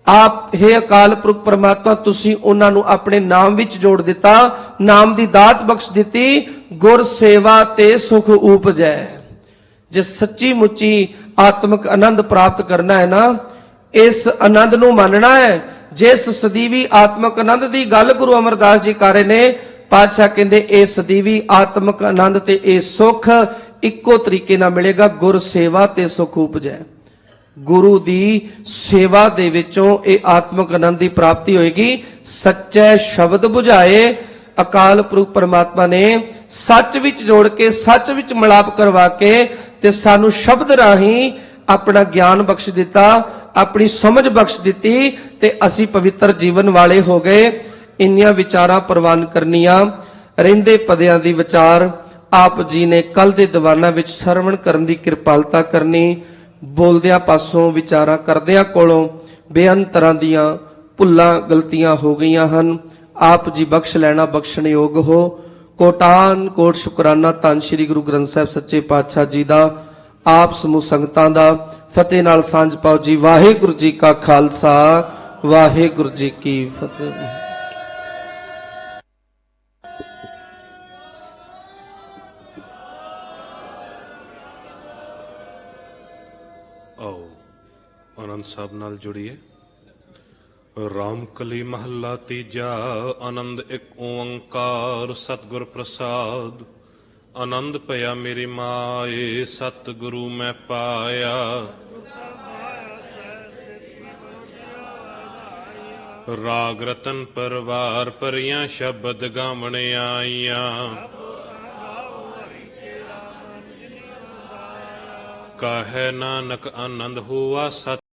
Speaker 1: ਆਪ ਹੈ ਅਕਾਲ ਪੁਰਖ ਪਰਮਾਤਮਾ, ਤੁਸੀਂ ਉਹਨਾਂ ਨੂੰ ਆਪਣੇ ਨਾਮ ਵਿੱਚ ਜੋੜ ਦਿੱਤਾ, ਨਾਮ ਦੀ ਦਾਤ ਬਖਸ਼ ਦਿੱਤੀ। ਗੁਰ ਸੇਵਾ ਤੇ ਸੁਖ ਉਪਜੈ। ਜੇ ਸੱਚੀ ਮੁੱਚੀ ਆਤਮਿਕ ਆਨੰਦ ਪ੍ਰਾਪਤ ਕਰਨਾ ਹੈ ਨਾ, ਇਸ ਆਨੰਦ ਨੂੰ ਮੰਨਣਾ ਹੈ। ਜਿਸ ਸਦੀਵੀ ਆਤਮਿਕ ਆਨੰਦ ਦੀ ਗੱਲ ਗੁਰੂ ਅਮਰਦਾਸ ਜੀ ਕਰ ਰਹੇ ਨੇ, ਪਾਤਸ਼ਾਹ ਕਹਿੰਦੇ ਇਹ ਸਦੀਵੀ ਆਤਮਿਕ ਆਨੰਦ ਤੇ ਇਹ ਸੁਖ ਇੱਕੋ ਤਰੀਕੇ ਨਾਲ ਮਿਲੇਗਾ, ਗੁਰ ਸੇਵਾ ਤੇ ਸੁਖ ਉਪਜੈ। ਗੁਰੂ ਦੀ ਸੇਵਾ ਦੇ ਵਿੱਚੋਂ ਇਹ ਆਤਮਿਕ ਆਨੰਦ ਦੀ ਪ੍ਰਾਪਤੀ ਹੋਏਗੀ। ਸੱਚੇ ਸ਼ਬਦ ਬੁਝਾਏ, ਅਕਾਲ ਪੁਰਖ ਪਰਮਾਤਮਾ ਨੇ ਸੱਚ ਵਿੱਚ ਜੋੜ ਕੇ, ਸੱਚ ਵਿੱਚ ਮਿਲਾਪ ਕਰਵਾ ਕੇ ਤੇ ਸਾਨੂੰ ਸ਼ਬਦ ਰਾਹੀਂ ਆਪਣਾ ਗਿਆਨ ਬਖਸ਼ ਦਿੱਤਾ, ਆਪਣੀ ਸਮਝ ਬਖਸ਼ ਦਿੱਤੀ ਤੇ ਅਸੀਂ ਪਵਿੱਤਰ ਜੀਵਨ ਵਾਲੇ ਹੋ ਗਏ। ਇੰਨੀਆਂ ਵਿਚਾਰਾਂ ਪ੍ਰਵਾਨ ਕਰਨੀਆਂ, ਰਹਿੰਦੇ ਪਦਿਆਂ ਦੀ ਵਿਚਾਰ ਆਪ ਜੀ ਨੇ ਕੱਲ ਦੇ ਦੀਵਾਨਾਂ ਵਿੱਚ ਸਰਵਣ ਕਰਨ ਦੀ ਕਿਰਪਾਲਤਾ ਕਰਨੀ। ਬੋਲਦਿਆਂ ਪਾਸੋਂ, ਵਿਚਾਰਾਂ ਕਰਦਿਆਂ ਕੋਲੋਂ ਬੇਅੰਤ ਤਰ੍ਹਾਂ ਦੀਆਂ ਭੁੱਲਾਂ ਗਲਤੀਆਂ ਹੋ ਗਈਆਂ ਹਨ। ਆਪ ਜੀ ਬਖਸ਼ ਲੈਣਾ, ਬਖਸ਼ਣ ਯੋਗ ਹੋ। ਕੋਟਾਨ ਕੋਟ ਸ਼ੁਕਰਾਨਾ ਧੰਨ ਸ਼੍ਰੀ ਗੁਰੂ ਗ੍ਰੰਥ ਸਾਹਿਬ ਸੱਚੇ ਪਾਤਸ਼ਾਹ ਜੀ ਦਾ, ਆਪ ਸਮੂਹ ਸੰਗਤਾਂ ਦਾ ਫਤਿਹ ਨਾਲ ਸਾਂਝ ਪਾਓ ਜੀ। ਵਾਹਿਗੁਰੂ ਜੀ ਕਾ ਖਾਲਸਾ, ਵਾਹਿਗੁਰੂ ਜੀ ਕੀ ਫਤਿਹ।
Speaker 2: ਆਓ ਆਨੰਦ ਸਾਹਿਬ ਨਾਲ ਜੁੜੀਏ। ਰਾਮ ਕਲੀ ਮਹੱਲਾ ਤੀਜਾ। ਆਨੰਦ ਇੱਕ ਓੰਕਾਰ ਸਤਿਗੁਰ ਪ੍ਰਸਾਦ। ਆਨੰਦ ਪਿਆ ਮੇਰੀ ਮਾਏ, ਸਤਿਗੁਰੂ ਮੈਂ ਪਾਇਆ। ਰਾਗ ਰਤਨ ਪਰਵਾਰ ਭਰੀਆਂ, ਸ਼ਬਦ ਗਾਵਣ ਆਈਆਂ। ਕਾਹੈ ਨਾਨਕ ਆਨੰਦ ਹੋਆ ਸਤ